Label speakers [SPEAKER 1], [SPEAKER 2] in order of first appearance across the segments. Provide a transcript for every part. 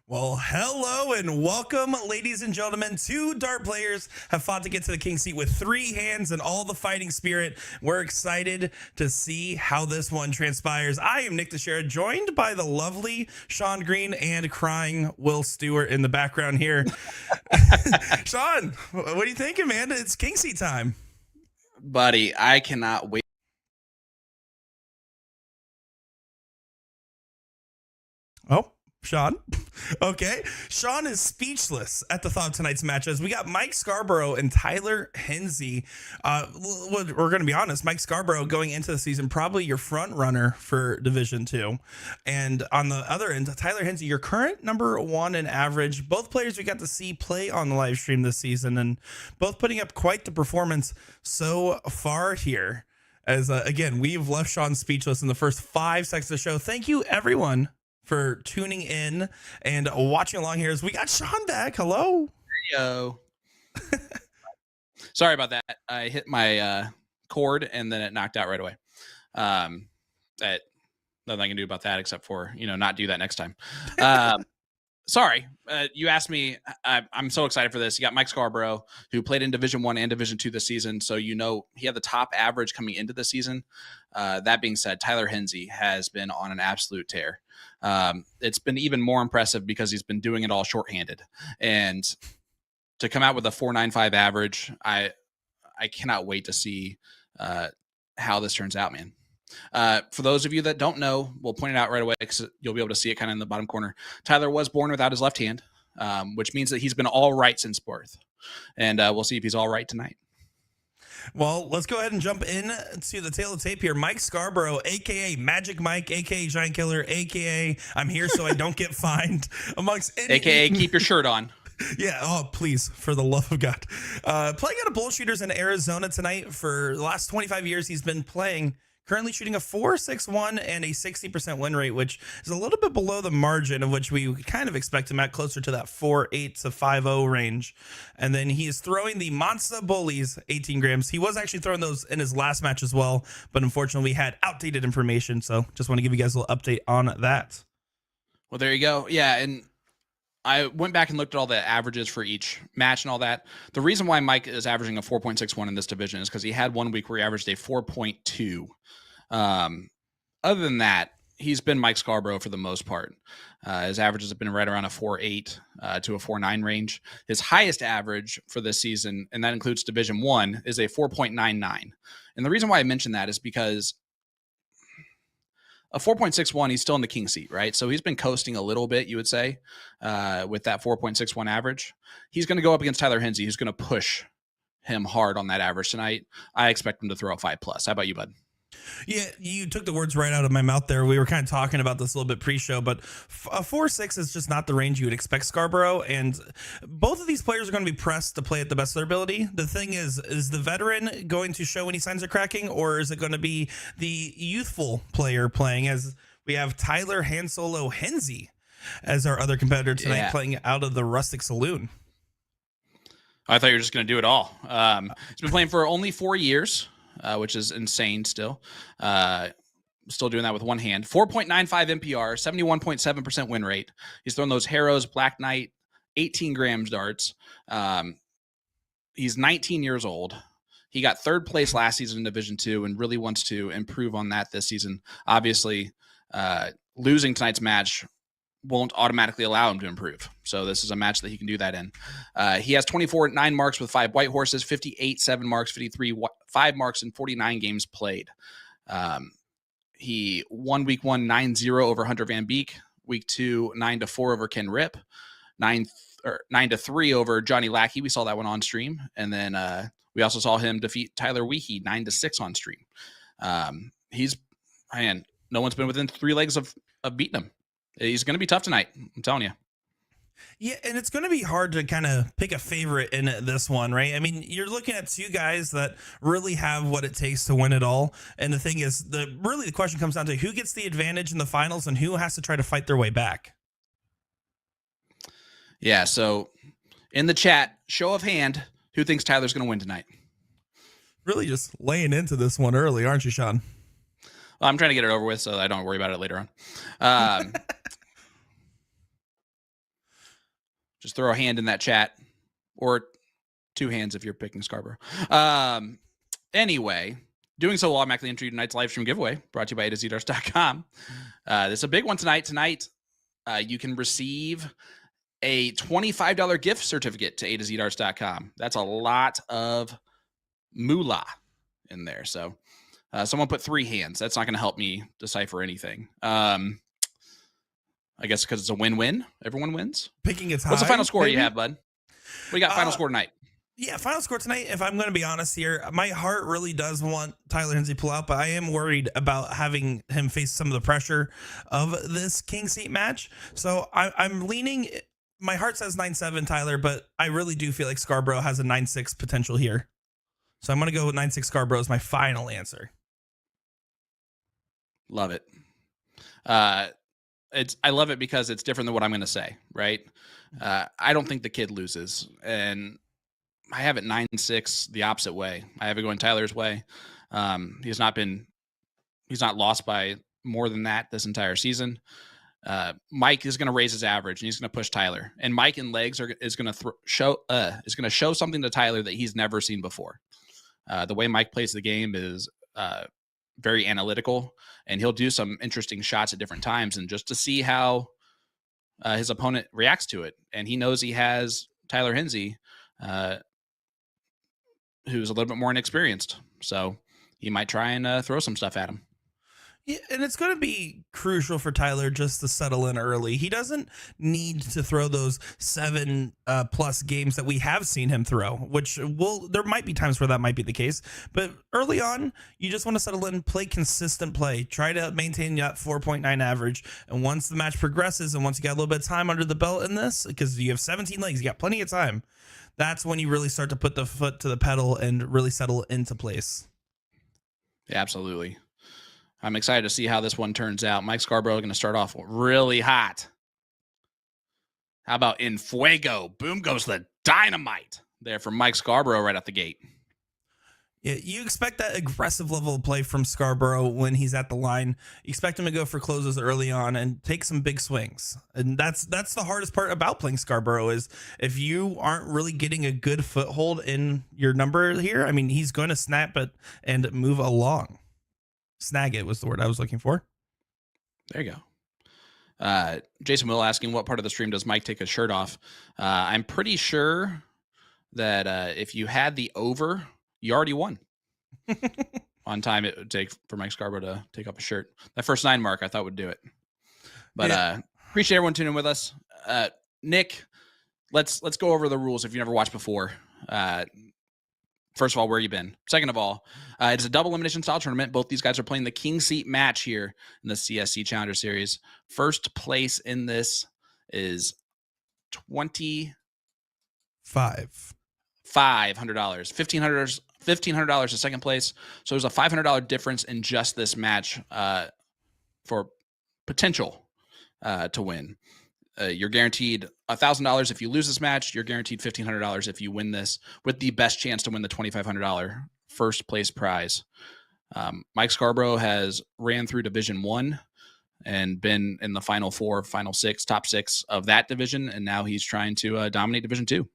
[SPEAKER 1] Well, hello and welcome, ladies and gentlemen. Two dart players have fought to get to the king seat with three hands and all the fighting spirit. We're excited to see how this one transpires. I am Nick Teixeira, joined by the lovely Sean Green and crying Will Stewart in the background here. Sean, what are you thinking, man? It's king seat time.
[SPEAKER 2] Buddy, I cannot wait.
[SPEAKER 1] Oh, Sean. Okay. Sean is speechless at the thought of tonight's match as we got Mike Scarborough and Tyler Henze. We're going to be honest, Mike Scarborough going into the season, probably your front runner for Division 2. And on the other end, Tyler Henze, your current number one in average. Both players we got to see play on the live stream this season and both putting up quite the performance so far here. As again, we've left Sean speechless in the first 5 seconds of the show. Thank you, everyone, for tuning in and watching along here as we got Sean back. Hello.
[SPEAKER 2] Yo. Sorry about that. I hit my cord and then it knocked out right away. That nothing I can do about that except for, not do that next time. Sorry. You asked me. I'm so excited for this. You got Mike Scarborough, who played in Division 1 and Division 2 this season. So, he had the top average coming into the season. That being said, Tyler Henze has been on an absolute tear. It's been even more impressive because he's been doing it all shorthanded, and to come out with a 4.95 average, I cannot wait to see how this turns out, man. For those of you that don't know, we'll point it out right away because you'll be able to see it kind of in the bottom corner. Tyler was born without his left hand, which means that he's been all right since birth, and we'll see if he's all right tonight.
[SPEAKER 1] Well, let's go ahead and jump in to the tail of the tape here. Mike Scarborough, a.k.a. Magic Mike, a.k.a. Giant Killer, a.k.a. I'm here so I don't get fined, amongst
[SPEAKER 2] a.k.a. keep your shirt on.
[SPEAKER 1] Yeah, oh, please, for the love of God. Playing out of bullshooters in Arizona tonight for the last 25 years he's been playing. Currently shooting a 4.61 and a 60% win rate, which is a little bit below the margin of which we kind of expect him at, closer to that 4.8 to 5.0 range. And then he is throwing the Monster Bullies 18 grams. He was actually throwing those in his last match as well, but unfortunately we had outdated information. So just want to give you guys a little update on that.
[SPEAKER 2] Well, there you go. Yeah, and I went back and looked at all the averages for each match and all that. The reason why Mike is averaging a 4.61 in this division is because he had 1 week where he averaged a 4.2. Other than that, he's been Mike Scarborough for the most part. His averages have been right around a 4.8 to a 4.9 range. His highest average for this season, and that includes Division 1, is a 4.99. And the reason why I mention that is because a 4.61, he's still in the king seat, right? So he's been coasting a little bit, you would say, with that 4.61 average. He's going to go up against Tyler Henze, who's going to push him hard on that average tonight. I expect him to throw a 5+. How about you, bud?
[SPEAKER 1] Yeah, you took the words right out of my mouth there. We were kind of talking about this a little bit pre-show, but a 4.6 is just not the range you would expect Scarborough, and both of these players are going to be pressed to play at the best of their ability. The thing is the veteran going to show any signs of cracking, or is it going to be the youthful player playing, as we have Tyler Han Solo Henze as our other competitor tonight, playing out of the Rustic Saloon?
[SPEAKER 2] I thought you were just going to do it all. He's been playing for only 4 years. Which is insane still. Still doing that with one hand. 4.95 MPR, 71.7% win rate. He's thrown those Harrows, Black Knight, 18 grams darts. He's 19 years old. He got 3rd place last season in Division 2 and really wants to improve on that this season. Obviously, losing tonight's match won't automatically allow him to improve. So this is a match that he can do that in. He has 24.9 marks with 5 white horses, 58 7 marks, 53 5 marks, and 49 games played. He won week 1 9-0 over Hunter Van Beek, week 2 9-4 over Ken Rip, 9-3 over Johnny Lackey. We saw that one on stream, and then we also saw him defeat Tyler Weehee 9-6 on stream. No one's been within 3 legs of beating him. He's going to be tough tonight. I'm telling you.
[SPEAKER 1] Yeah, and it's going to be hard to kind of pick a favorite in this one, right? I mean, you're looking at two guys that really have what it takes to win it all. And the thing is, the question comes down to who gets the advantage in the finals and who has to try to fight their way back.
[SPEAKER 2] Yeah, so in the chat, show of hand, who thinks Tyler's going to win tonight?
[SPEAKER 1] Really just laying into this one early, aren't you, Sean?
[SPEAKER 2] Well, I'm trying to get it over with so I don't worry about it later on. Just throw a hand in that chat, or 2 hands if you're picking Scarborough. Anyway, doing so will automatically enter tonight's live stream giveaway brought to you by AtoZDarts.com. This is a big one tonight. Tonight, you can receive a $25 gift certificate to AtoZDarts.com. That's a lot of moolah in there. So someone put 3 hands. That's not going to help me decipher anything. I guess because it's a win-win. Everyone wins.
[SPEAKER 1] Picking a tie.
[SPEAKER 2] What's the final score
[SPEAKER 1] maybe?
[SPEAKER 2] you have, bud? We got final score tonight.
[SPEAKER 1] Yeah, final score tonight, if I'm going to be honest here, my heart really does want Tyler Henze pull out, but I am worried about having him face some of the pressure of this king seat match. So I'm leaning, my heart says 9-7 Tyler, but I really do feel like Scarborough has a 9-6 potential here. So I'm going to go with 9-6 Scarborough as my final answer.
[SPEAKER 2] Love it. I love it because it's different than what I'm going to say, right? I don't think the kid loses, and I have it 9-6 the opposite way. I have it going Tyler's way. He's not lost by more than that this entire season. Mike is going to raise his average, and he's going to push Tyler. And Mike in legs is going to show something to Tyler that he's never seen before. The way Mike plays the game is very analytical, and he'll do some interesting shots at different times, and just to see how his opponent reacts to it. And he knows he has Tyler Henze, who's a little bit more inexperienced. So he might try and throw some stuff at him.
[SPEAKER 1] Yeah, and it's going to be crucial for Tyler just to settle in early. He doesn't need to throw those 7 plus games that we have seen him throw, which there might be times where that might be the case. But early on, you just want to settle in, play consistent play, try to maintain that 4.9 average. And once the match progresses and once you got a little bit of time under the belt in this, because you have 17 legs, you got plenty of time. That's when you really start to put the foot to the pedal and really settle into place.
[SPEAKER 2] Yeah, absolutely. I'm excited to see how this one turns out. Mike Scarborough going to start off really hot. How about in fuego? Boom goes the dynamite there from Mike Scarborough right out the gate.
[SPEAKER 1] Yeah, you expect that aggressive level of play from Scarborough when he's at the line. You expect him to go for closes early on and take some big swings. And that's the hardest part about playing Scarborough is if you aren't really getting a good foothold in your number here, I mean, he's going to snap it and move along. Snag it was the word I was looking for.
[SPEAKER 2] There you go. Jason Will asking, what part of the stream does Mike take his shirt off? I'm pretty sure that if you had the over, you already won. On time it would take for Mike Scarborough to take off a shirt. That first 9 mark I thought would do it. But appreciate everyone tuning in with us. Nick, let's go over the rules if you never watched before. First of all, where you been? Second of all, it's a double elimination style tournament. Both these guys are playing the king seat match here in the CSC Challenger Series. First place in this is $2,500. $1,500 to second place. So there's a $500 difference in just this match for potential to win. You're guaranteed $1,000 if you lose this match. You're guaranteed $1,500 if you win this, with the best chance to win the $2,500 first place prize. Mike Scarborough has ran through Division 1 and been in the final 4, final 6, top 6 of that division, and now he's trying to dominate Division 2.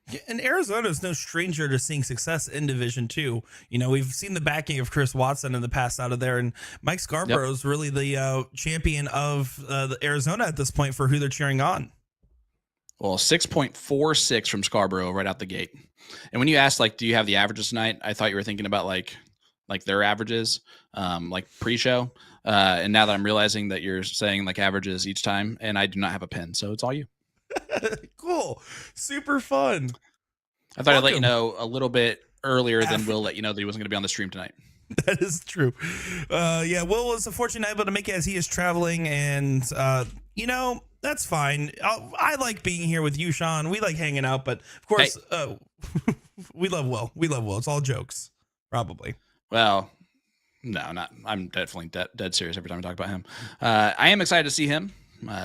[SPEAKER 1] Yeah, and Arizona is no stranger to seeing success in Division 2. You know, we've seen the backing of Chris Watson in the past out of there, and Mike Scarborough is really the champion of the Arizona at this point for who they're cheering on.
[SPEAKER 2] Well, 6.46 from Scarborough right out the gate. And when you asked, like, do you have the averages tonight? I thought you were thinking about like their averages, like pre-show. And now that I'm realizing that you're saying like averages each time, and I do not have a pen, so it's all you.
[SPEAKER 1] Cool. Super fun.
[SPEAKER 2] I thought I'd let you know a little bit earlier than Will let you know that he wasn't going to be on the stream tonight.
[SPEAKER 1] That is true. Yeah, Will was unfortunately able to make it as he is traveling, and you know, that's fine. I like being here with you, Sean. We like hanging out, but of course, we love Will. We love Will. It's all jokes, probably.
[SPEAKER 2] Well, no, not. I'm definitely dead serious every time I talk about him. I am excited to see him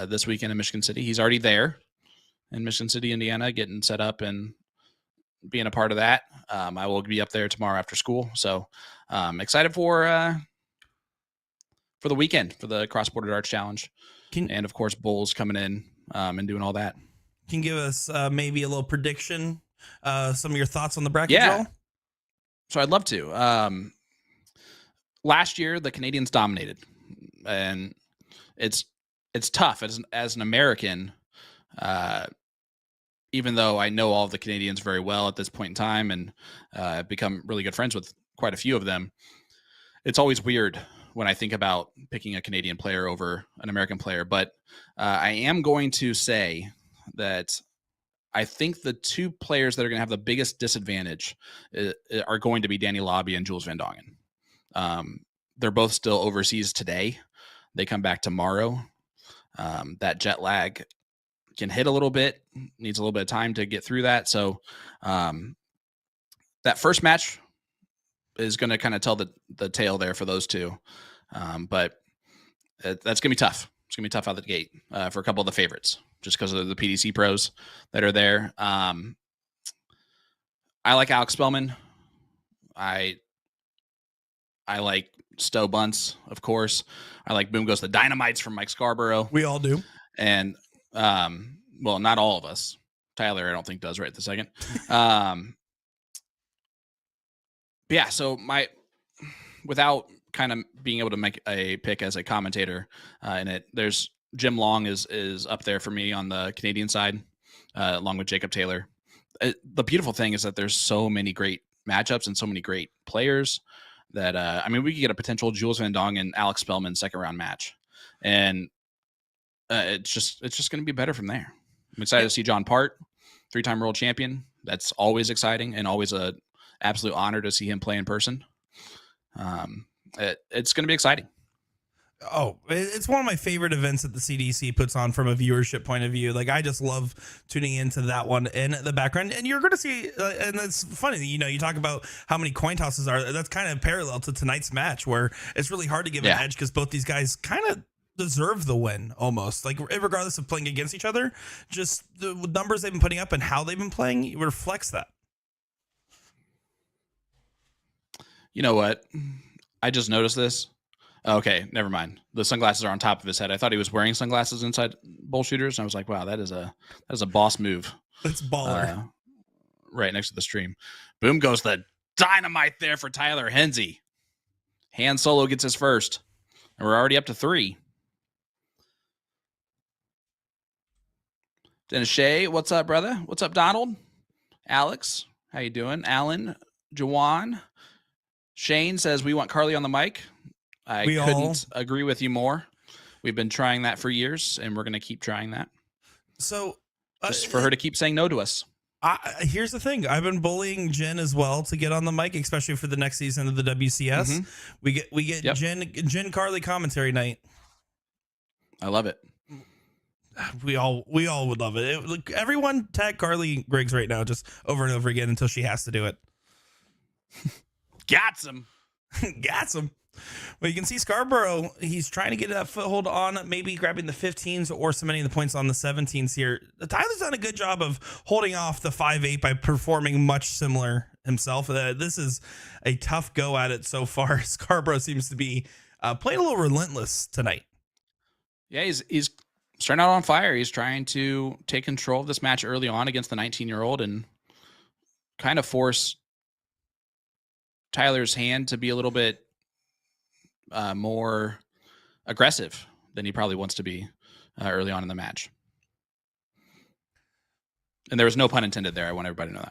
[SPEAKER 2] this weekend in Michigan City. He's already there in Michigan City, Indiana, getting set up and being a part of that. I will be up there tomorrow after school. So excited for the weekend, for the Cross Border Darts Challenge. And of course, Bulls coming in and doing all that.
[SPEAKER 1] can give us maybe a little prediction, some of your thoughts on the bracket
[SPEAKER 2] Yeah.
[SPEAKER 1] draw?
[SPEAKER 2] So I'd love to. Last year, the Canadians dominated, and it's tough as an American. Even though I know all of the Canadians very well at this point in time, and I've become really good friends with quite a few of them, it's always weird when I think about picking a Canadian player over an American player. But I am going to say that I think the two players that are going to have the biggest disadvantage are going to be Danny Lobby and Jules Van Dongen. They're both still overseas today. They come back tomorrow. That jet lag can hit a little bit, needs a little bit of time to get through that. So that first match is going to kind of tell the tale there for those two. But that's going to be tough. It's going to be tough out the gate for a couple of the favorites, just because of the PDC pros that are there. I like Alex Spellman. I like Stowe Bunce, of course. I like Boom Goes the Dynamites from Mike Scarborough.
[SPEAKER 1] We all do.
[SPEAKER 2] And, well, not all of us. Tyler, I don't think does right this second. Yeah, so without kind of being able to make a pick as a commentator in it, there's Jim Long is up there for me on the Canadian side, along with Jacob Taylor. The beautiful thing is that there's so many great matchups and so many great players that, I mean, we could get a potential Jules Van Dongen and Alex Spellman second round match. And it's just going to be better from there. I'm excited to see John Part, 3-time world champion. That's always exciting and always a absolute honor to see him play in person. It's going to be exciting.
[SPEAKER 1] Oh, it's one of my favorite events that the CDC puts on from a viewership point of view. Like, I just love tuning into that one in the background. And you're going to see, and it's funny, you talk about how many coin tosses are. That's kind of parallel to tonight's match, where it's really hard to give an edge because both these guys kind of deserve the win almost. Like, regardless of playing against each other, just the numbers they've been putting up and how they've been playing reflects that.
[SPEAKER 2] You know what? I just noticed this. Okay, never mind. The sunglasses are on top of his head. I thought he was wearing sunglasses inside bull shooters. And I was like, wow, that is a boss move.
[SPEAKER 1] That's baller.
[SPEAKER 2] Right next to the stream. Boom goes the dynamite there for Tyler Henze. Han Solo gets his first. And we're already up to 3. Dennis Shea, what's up, brother? What's up, Donald? Alex, how you doing? Alan, Jawan. Shane says we want Carly on the mic. I couldn't agree with you more. We've been trying that for years, and we're going to keep trying that.
[SPEAKER 1] So,
[SPEAKER 2] just for her to keep saying no to us.
[SPEAKER 1] Here's the thing. I've been bullying Jen as well to get on the mic, especially for the next season of the WCS. Mm-hmm. We get Jen Carly commentary night.
[SPEAKER 2] I love it.
[SPEAKER 1] We all would love it. Look, everyone tag Carly Griggs right now, just over and over again until she has to do it.
[SPEAKER 2] Got some. Well,
[SPEAKER 1] you can see Scarborough, he's trying to get that foothold on maybe grabbing the 15s or cementing the points on the 17s here. Tyler's done a good job of holding off the 5-8 by performing much similar himself. This is a tough go at it so far. Scarborough seems to be playing a little relentless tonight.
[SPEAKER 2] Yeah, he's starting out on fire. He's trying to take control of this match early on against the 19-year-old and kind of force Tyler's hand to be a little bit more aggressive than he probably wants to be early on in the match. And there was no pun intended there. I want everybody to know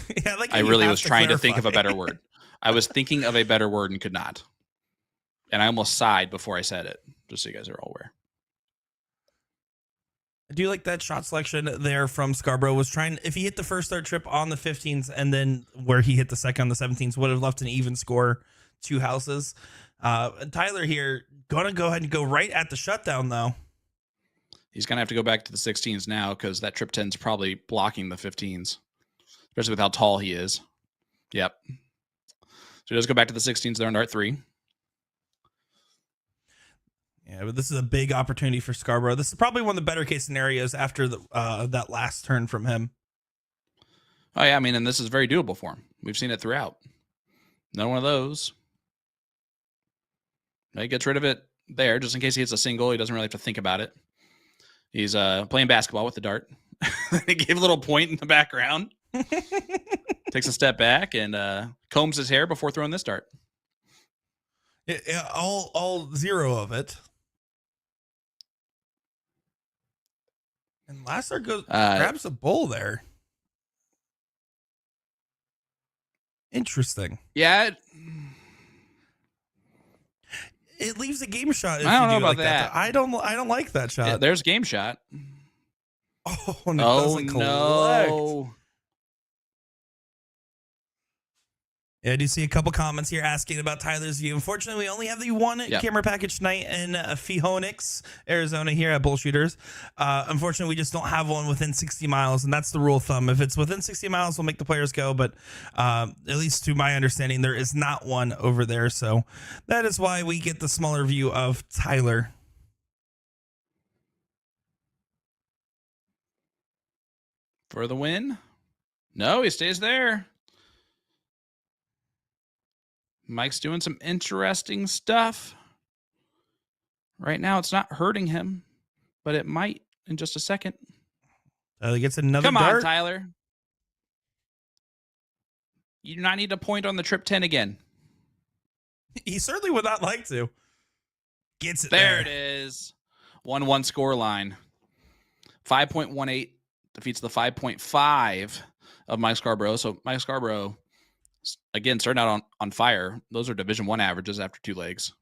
[SPEAKER 2] that.
[SPEAKER 1] Yeah,
[SPEAKER 2] I really was trying to think of a better word. I was thinking of a better word and could not. And I almost sighed before I said it, just so you guys are all aware.
[SPEAKER 1] I do like that shot selection there from Scarborough. Was trying, if he hit the first start trip on the 15s and then where he hit the second on the 17s, would have left an even score, 2 houses. Tyler here gonna go ahead and go right at the shutdown though.
[SPEAKER 2] He's gonna have to go back to the 16s now because that trip 10's probably blocking the 15s, especially with how tall he is. Yep. So he does go back to the 16s there on dart 3.
[SPEAKER 1] Yeah, but this is a big opportunity for Scarborough. This is probably one of the better case scenarios after that last turn from him.
[SPEAKER 2] Oh yeah, I mean, and this is very doable for him. We've seen it throughout. Another one of those. He gets rid of it there just in case he hits a single. He doesn't really have to think about it. He's playing basketball with the dart. He gave a little point in the background. Takes a step back and combs his hair before throwing this dart.
[SPEAKER 1] All 0 of it. And Lasser goes grabs a bull there. Interesting.
[SPEAKER 2] Yeah.
[SPEAKER 1] It leaves a game shot. If
[SPEAKER 2] I don't
[SPEAKER 1] you
[SPEAKER 2] know
[SPEAKER 1] do
[SPEAKER 2] about
[SPEAKER 1] like
[SPEAKER 2] that.
[SPEAKER 1] I don't like that shot.
[SPEAKER 2] Yeah, there's game shot.
[SPEAKER 1] Oh, and it doesn't collect.
[SPEAKER 2] No.
[SPEAKER 1] Yeah, I do see a couple comments here asking about Tyler's view. Unfortunately, we only have the one camera package tonight in Phoenix, Arizona here at Bullshooters. Unfortunately, we just don't have one within 60 miles, and that's the rule of thumb. If it's within 60 miles, we'll make the players go, but at least to my understanding, there is not one over there, so that is why we get the smaller view of Tyler.
[SPEAKER 2] For the win? No, he stays there. Mike's doing some interesting stuff. Right now, it's not hurting him, but it might in just a second.
[SPEAKER 1] Tyler gets another
[SPEAKER 2] Come
[SPEAKER 1] dart.
[SPEAKER 2] on, Tyler. You do not need to point on the trip 10 again.
[SPEAKER 1] He certainly would not like to. Gets it
[SPEAKER 2] there. It is. 1-1 score line. 5.18 defeats the 5.5 of Mike Scarborough. So Mike Scarborough, again, starting out on fire. Those are Division I averages after 2 legs.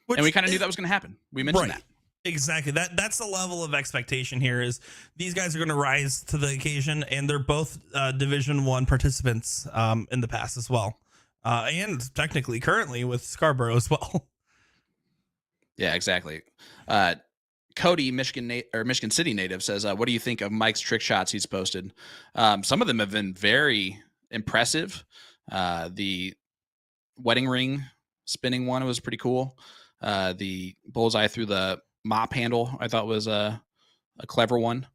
[SPEAKER 2] And we kind of knew that was going to happen. We mentioned that.
[SPEAKER 1] Exactly. That's the level of expectation here is these guys are going to rise to the occasion, and they're both Division I participants in the past as well. And technically currently with Scarborough as well.
[SPEAKER 2] Yeah, exactly. Cody, Michigan City native, says, what do you think of Mike's trick shots he's posted? Some of them have been very impressive. The wedding ring spinning one was pretty cool. The bullseye through the mop handle I thought was a clever one.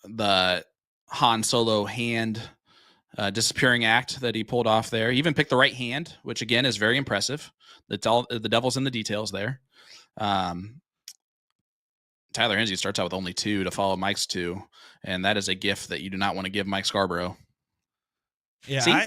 [SPEAKER 2] The Han Solo hand disappearing act that he pulled off there. He even picked the right hand, which again is very impressive. The devil's in the details there. Tyler Henze starts out with only 2 to follow Mike's 2, and that is a gift that you do not want to give Mike Scarborough.
[SPEAKER 1] Yeah,
[SPEAKER 2] see?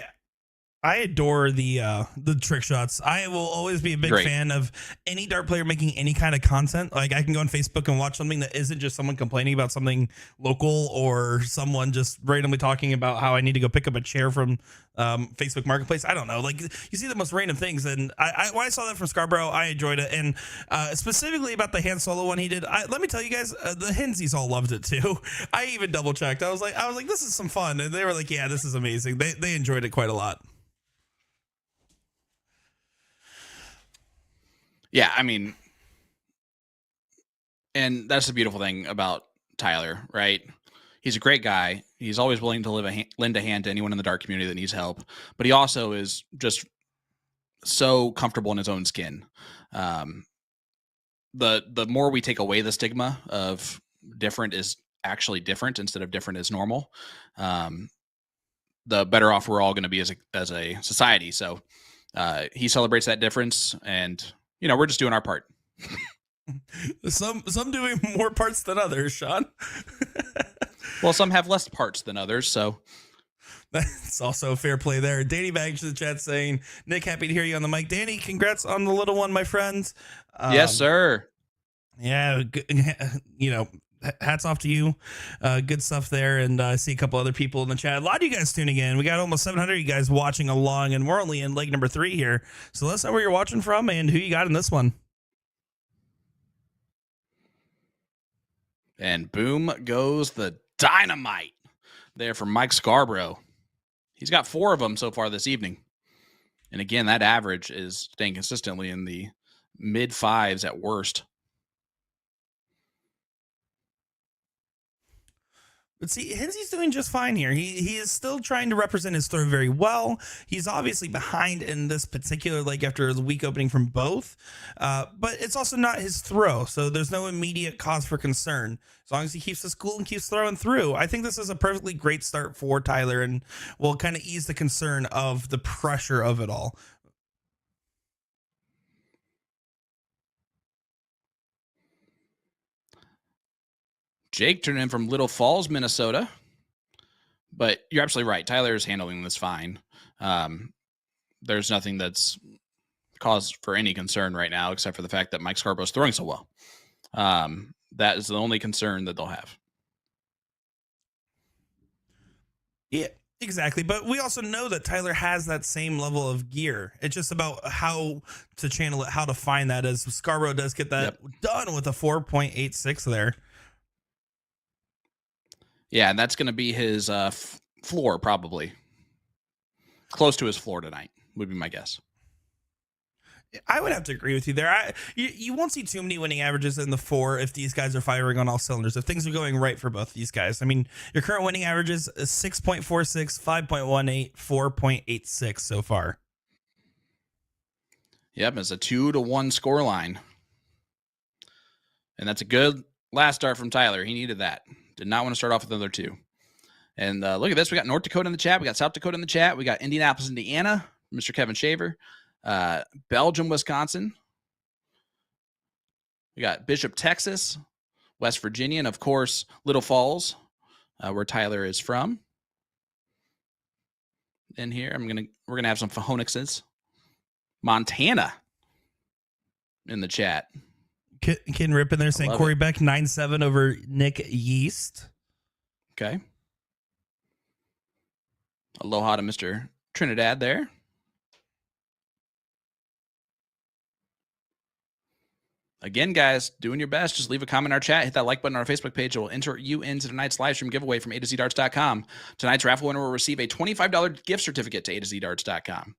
[SPEAKER 1] I adore the trick shots. I will always be a big fan of any dart player making any kind of content. Like I can go on Facebook and watch something that isn't just someone complaining about something local or someone just randomly talking about how I need to go pick up a chair from Facebook Marketplace. I don't know. Like you see the most random things. And when I saw that from Scarborough, I enjoyed it. And specifically about the Han Solo one he did, let me tell you guys, the Henzeys all loved it too. I even double checked. I was like, this is some fun. And they were like, yeah, this is amazing. They enjoyed it quite a lot.
[SPEAKER 2] Yeah, I mean, and that's the beautiful thing about Tyler, right? He's a great guy. He's always willing to lend a hand to anyone in the dart community that needs help. But he also is just so comfortable in his own skin. The more we take away the stigma of different is actually different instead of different is normal, the better off we're all going to be as a society. So he celebrates that difference, and we're just doing our part.
[SPEAKER 1] Some doing more parts than others, Sean.
[SPEAKER 2] Well, some have less parts than others, so
[SPEAKER 1] that's also fair play there. Danny back to the chat saying, Nick, happy to hear you on the mic. Danny, congrats on the little one, my friends.
[SPEAKER 2] Yes, sir.
[SPEAKER 1] Yeah, hats off to you. Good stuff there. And I see a couple other people in the chat. A lot of you guys tuning in. We got almost 700 of you guys watching along, and we're only in leg number 3 here. So let us know where you're watching from and who you got in this one.
[SPEAKER 2] And boom goes the dynamite there from Mike Scarborough. He's got 4 of them so far this evening. And again, that average is staying consistently in the mid 5s at worst.
[SPEAKER 1] But see, Henze's doing just fine here. He is still trying to represent his throw very well. He's obviously behind in this particular leg after the weak opening from both. But it's also not his throw, so there's no immediate cause for concern. As long as he keeps his cool and keeps throwing through, I think this is a perfectly great start for Tyler and will kind of ease the concern of the pressure of it all.
[SPEAKER 2] Jake turned in from Little Falls, Minnesota. But you're absolutely right. Tyler is handling this fine. There's nothing that's cause for any concern right now, except for the fact that Mike Scarborough is throwing so well. That is the only concern that they'll have.
[SPEAKER 1] Yeah, exactly. But we also know that Tyler has that same level of gear. It's just about how to channel it, how to find that, as Scarborough does get that done with a 4.86 there.
[SPEAKER 2] Yeah, and that's going to be his floor, probably. Close to his floor tonight, would be my guess.
[SPEAKER 1] I would have to agree with you there. You won't see too many winning averages in the 4 if these guys are firing on all cylinders, if things are going right for both these guys. I mean, your current winning averages is 6.46, 5.18, 4.86 so far.
[SPEAKER 2] Yep, it's a 2-1 score line. And that's a good last start from Tyler. He needed that. Did not want to start off with another 2. And look at this. We got North Dakota in the chat. We got South Dakota in the chat. We got Indianapolis, Indiana, Mr. Kevin Shaver. Belgium, Wisconsin. We got Bishop, Texas, West Virginia, and of course, Little Falls, where Tyler is from. In here, we're gonna have some Phonixes. Montana in the chat.
[SPEAKER 1] Kid Rip in there saying Corey
[SPEAKER 2] it.
[SPEAKER 1] Beck 9-7 over Nick Yeast.
[SPEAKER 2] Okay. Aloha to Mr. Trinidad there. Again, guys, doing your best. Just leave a comment in our chat. Hit that like button on our Facebook page. It will enter you into tonight's live stream giveaway from A2ZDarts.com. Tonight's raffle winner will receive a $25 gift certificate to A2ZDarts.com.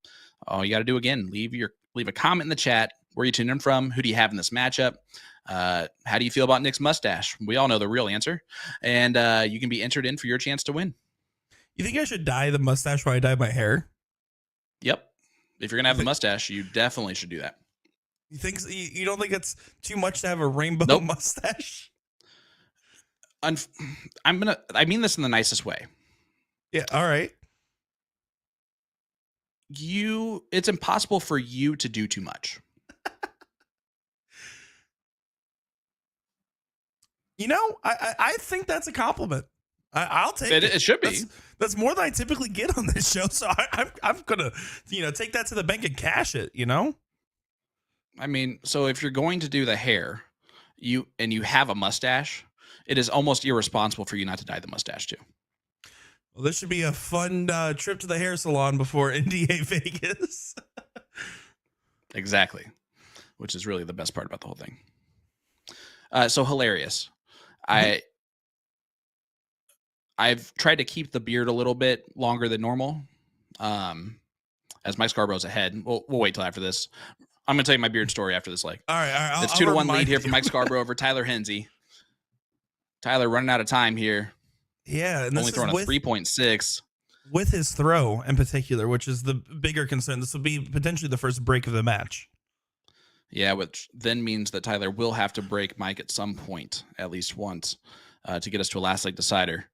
[SPEAKER 2] All you got to do, again, leave a comment in the chat. Where are you tuning in from? Who do you have in this matchup? How do you feel about Nick's mustache? We all know the real answer. And you can be entered in for your chance to win.
[SPEAKER 1] You think I should dye the mustache while I dye my hair?
[SPEAKER 2] Yep. If you're going to have the mustache, you definitely should do that.
[SPEAKER 1] You think you don't think it's too much to have a rainbow mustache?
[SPEAKER 2] I mean this in the nicest way.
[SPEAKER 1] Yeah, all right.
[SPEAKER 2] It's impossible for you to do too much.
[SPEAKER 1] You know, I think that's a compliment. I'll take it.
[SPEAKER 2] It should be.
[SPEAKER 1] That's more than I typically get on this show. So I'm gonna, take that to the bank and cash it.
[SPEAKER 2] I mean, so if you're going to do the hair, you have a mustache, it is almost irresponsible for you not to dye the mustache too.
[SPEAKER 1] Well, this should be a fun trip to the hair salon before NDA Vegas.
[SPEAKER 2] Exactly, which is really the best part about the whole thing. So hilarious. Mm-hmm. I've tried to keep the beard a little bit longer than normal. As Mike Scarborough's ahead. We'll wait till after this. I'm going to tell you my beard story after this leg.
[SPEAKER 1] All right.
[SPEAKER 2] It's 2-1 lead here for Mike Scarborough over Tyler Henze. Tyler running out of time here.
[SPEAKER 1] Yeah. And
[SPEAKER 2] only throwing a 3.6.
[SPEAKER 1] With his throw in particular, which is the bigger concern. This will be potentially the first break of the match.
[SPEAKER 2] Yeah, which then means that Tyler will have to break Mike at some point, at least once, to get us to a last leg decider.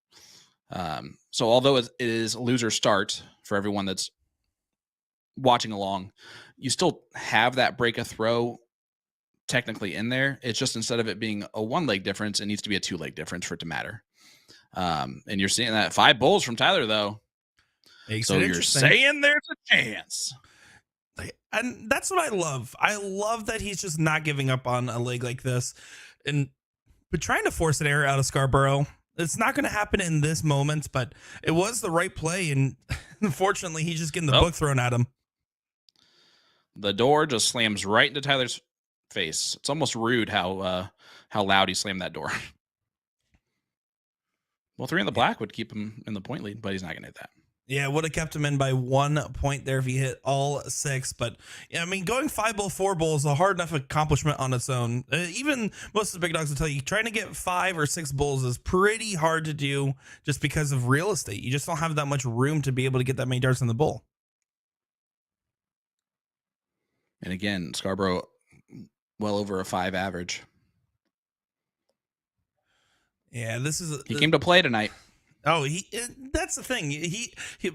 [SPEAKER 2] So although it is a loser start for everyone that's watching along, you still have that break a throw technically in there. It's just instead of it being a 1-leg difference, it needs to be a 2-leg difference for it to matter. And you're seeing that 5 bulls from Tyler, though. So you're saying there's a chance.
[SPEAKER 1] And that's what I love. I love that he's just not giving up on a leg like this. But trying to force an error out of Scarborough, it's not going to happen in this moment, but it was the right play. And unfortunately, he's just getting the book thrown at him.
[SPEAKER 2] The door just slams right into Tyler's face. It's almost rude how loud he slammed that door. Well, 3 in the black would keep him in the point lead, but he's not going to hit that.
[SPEAKER 1] Yeah, would have kept him in by 1 point there if he hit all 6. But yeah, I mean, going 5 bull, 4 bull is a hard enough accomplishment on its own. Even most of the big dogs will tell you, trying to get 5 or 6 bulls is pretty hard to do just because of real estate. You just don't have that much room to be able to get that many darts in the bull.
[SPEAKER 2] And again, Scarborough well over a 5 average.
[SPEAKER 1] Yeah,
[SPEAKER 2] he came to play tonight.
[SPEAKER 1] Oh, that's the thing. He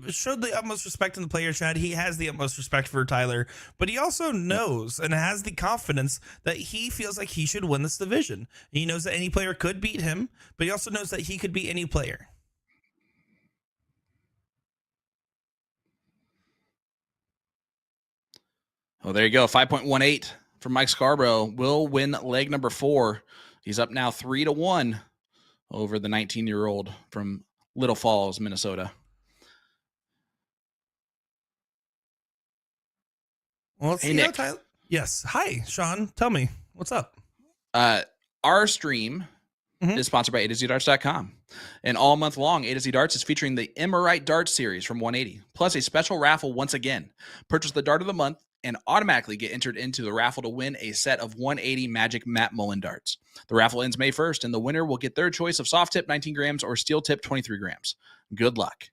[SPEAKER 1] showed the utmost respect in the player chat. He has the utmost respect for Tyler, but he also
[SPEAKER 2] Yep.
[SPEAKER 1] knows and has the confidence that he feels like he should win this division. He knows that any player could beat him, but he also knows that he could beat any player.
[SPEAKER 2] Oh, there you go. 5.18 from Mike Scarborough will win leg number 4. He's up now 3-1 over the 19-year-old from Little Falls, Minnesota.
[SPEAKER 1] Well, let's
[SPEAKER 2] Hey,
[SPEAKER 1] see
[SPEAKER 2] Nick.
[SPEAKER 1] how Tyler. Yes. Hi, Sean. Tell me what's up.
[SPEAKER 2] Our stream is sponsored by A2ZDarts.com. And all month long, A2Z Darts is featuring the Emmerite Darts series from 180, plus a special raffle once again. Purchase the Dart of the Month and automatically get entered into the raffle to win a set of 180 Magic Matt Mullen darts. The raffle ends May 1st, and the winner will get their choice of soft tip 19 grams or steel tip 23 grams. Good luck.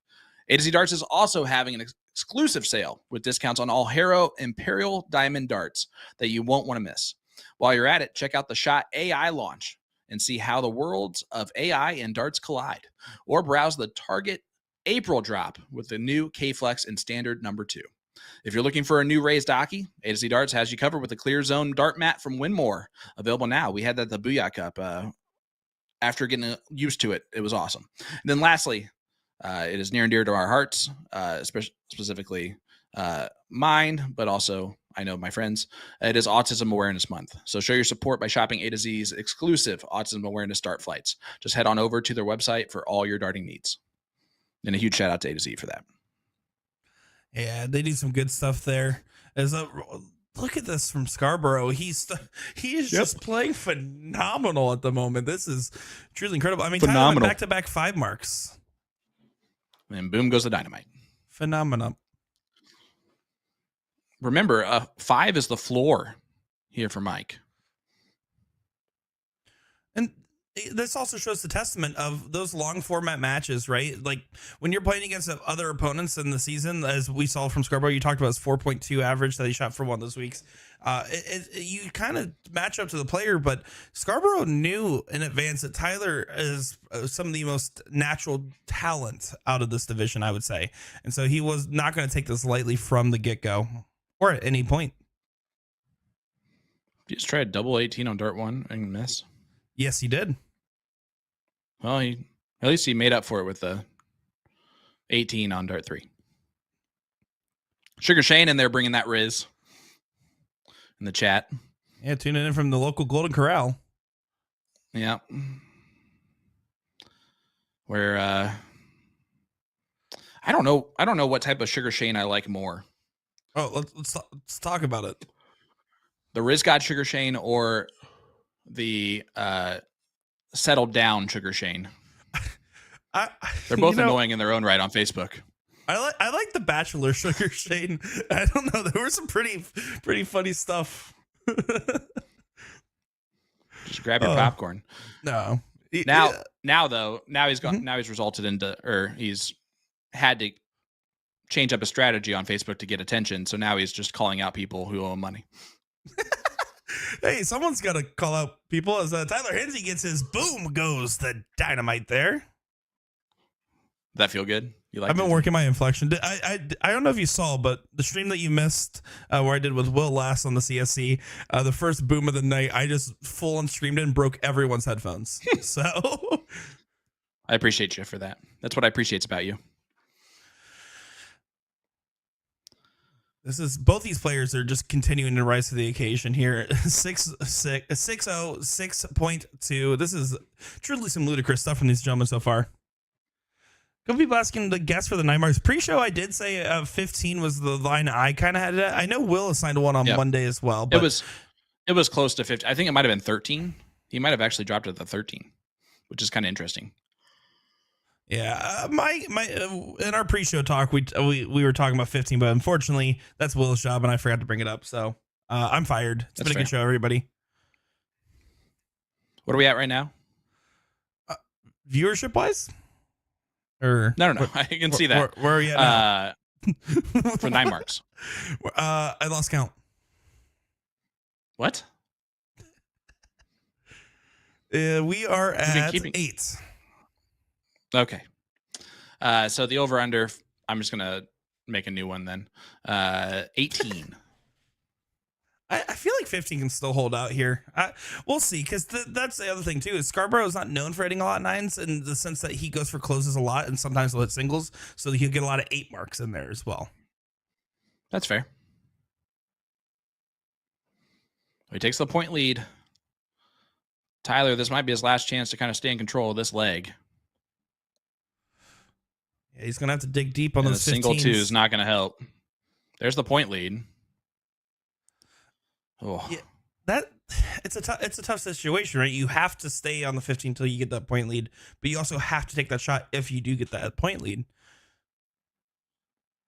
[SPEAKER 2] A2Z Darts is also having an exclusive sale with discounts on all Harrow Imperial Diamond darts that you won't want to miss. While you're at it, check out the Shot AI launch and see how the worlds of AI and darts collide. Or browse the Target April drop with the new K-Flex and Standard number 2. If you're looking for a new raised hockey, A2Z Darts has you covered with the Clear Zone Dart Mat from Winmore. Available now. We had that at the Booyah Cup. After getting used to it, it was awesome. And then lastly, it is near and dear to our hearts, specifically mine, but also I know my friends. It is Autism Awareness Month. So show your support by shopping A2Z's exclusive Autism Awareness Dart flights. Just head on over to their website for all your darting needs. And a huge shout out to A2Z for that.
[SPEAKER 1] Yeah, they do some good stuff there. Look at this from Scarborough. He is just playing phenomenal at the moment. This is truly incredible. I mean, Tyler went back-to-back 5 marks.
[SPEAKER 2] And boom goes the dynamite.
[SPEAKER 1] Phenomenal.
[SPEAKER 2] Remember, 5 is the floor here for Mike.
[SPEAKER 1] And this also shows the testament of those long format matches, right? Like when you're playing against other opponents in the season, as we saw from Scarborough, you talked about his 4.2 average that he shot for one of those weeks. You kind of match up to the player, but Scarborough knew in advance that Tyler is some of the most natural talent out of this division, I would say. And so he was not going to take this lightly from the get-go or at any point.
[SPEAKER 2] You just tried double 18 on Dart 1 and miss.
[SPEAKER 1] Yes, he did.
[SPEAKER 2] Well, at least he made up for it with the 18 on Dart 3. Sugar Shane in there bringing that Riz in the chat.
[SPEAKER 1] Yeah, tuning in from the local Golden Corral.
[SPEAKER 2] Yeah. Where I don't know what type of Sugar Shane I like more.
[SPEAKER 1] Oh, let's talk about it.
[SPEAKER 2] The Riz God Sugar Shane or the settled down Sugar Shane. They're both annoying in their own right on Facebook.
[SPEAKER 1] I like the Bachelor Sugar Shane. I don't know. There was some pretty funny stuff.
[SPEAKER 2] Just grab your popcorn.
[SPEAKER 1] No.
[SPEAKER 2] Now he's gone. Now he's resulted into, or he's had to change up a strategy on Facebook to get attention. So now he's just calling out people who owe him money.
[SPEAKER 1] Hey, someone's got to call out people as Tyler Henze gets his boom goes the dynamite there.
[SPEAKER 2] That feel good? You like?
[SPEAKER 1] I've been working my inflection. I don't know if you saw, but the stream that you missed where I did with Will last on the CSC, the first boom of the night, I just full on screamed it and broke everyone's headphones. So
[SPEAKER 2] I appreciate you for that. That's what I appreciate about you.
[SPEAKER 1] This is both these players are just continuing to rise to the occasion here. 6.2. This is truly some ludicrous stuff from these gentlemen so far. A couple people asking the guess for the 9 marks. Pre-show, I did say 15 was the line I kind of had. I know Will assigned one on Monday as well. But
[SPEAKER 2] it was close to 15. I think it might have been 13. He might have actually dropped it to 13, which is kind of interesting.
[SPEAKER 1] Yeah, my in our pre-show talk, we were talking about 15, but unfortunately, that's Will's job, and I forgot to bring it up. So I'm fired. It's been a good show, everybody.
[SPEAKER 2] What are we at right now?
[SPEAKER 1] Viewership wise, or
[SPEAKER 2] no, I can see that.
[SPEAKER 1] Where are you at now?
[SPEAKER 2] For 9 marks.
[SPEAKER 1] I lost count.
[SPEAKER 2] What?
[SPEAKER 1] We are at 8.
[SPEAKER 2] Okay. So the over under, I'm just gonna make a new one then. 18.
[SPEAKER 1] I feel like 15 can still hold out here. We'll see, because that's the other thing too. Is Scarborough is not known for hitting a lot of nines in the sense that he goes for closes a lot, and sometimes he'll hit singles, so he'll get a lot of 8 marks in there as well.
[SPEAKER 2] That's fair. He takes the point lead. Tyler, this might be his last chance to kind of stay in control of this leg.
[SPEAKER 1] Yeah, he's gonna have to dig deep on those 15s.
[SPEAKER 2] Single 2 is not gonna help. There's the point lead. Oh,
[SPEAKER 1] yeah, it's a tough situation, right? You have to stay on the 15 until you get that point lead, but you also have to take that shot if you do get that point lead.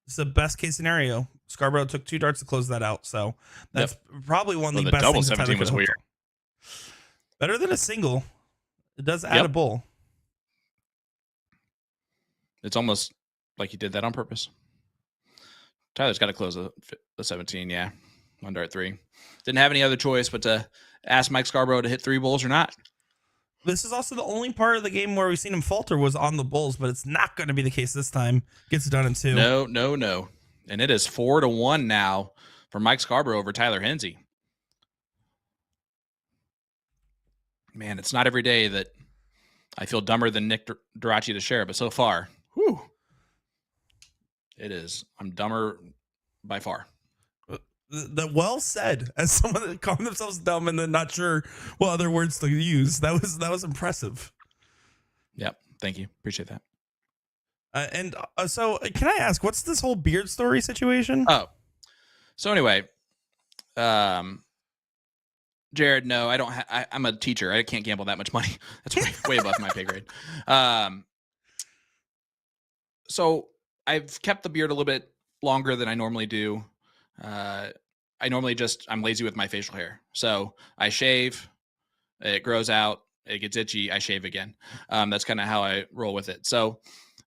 [SPEAKER 1] It's the best case scenario. Scarborough took 2 darts to close that out, so that's probably one of the best
[SPEAKER 2] double
[SPEAKER 1] things.
[SPEAKER 2] 17 was weird.
[SPEAKER 1] Better than a single. It does add a bull.
[SPEAKER 2] It's almost like he did that on purpose. Tyler's got to close the 17, yeah. 1 dart 3. Didn't have any other choice but to ask Mike Scarborough to hit 3 bulls or not.
[SPEAKER 1] This is also the only part of the game where we've seen him falter was on the bulls, but it's not going to be the case this time. Gets it done in 2.
[SPEAKER 2] No. And it is 4-1 now for Mike Scarborough over Tyler Henze. Man, it's not every day that I feel dumber than Nick Durachi to share, but so far, whew, it is. I'm dumber by far.
[SPEAKER 1] The well said, as someone that called themselves dumb and then not sure what other words to use. That was impressive.
[SPEAKER 2] Yep. Thank you. Appreciate that.
[SPEAKER 1] So can I ask, what's this whole beard story situation?
[SPEAKER 2] Oh, so anyway, Jared, no, I don't. I'm a teacher. I can't gamble that much money. That's way above my pay grade. So I've kept the beard a little bit longer than I normally do. I'm lazy with my facial hair. So I shave, it grows out, it gets itchy, I shave again. That's kind of how I roll with it. So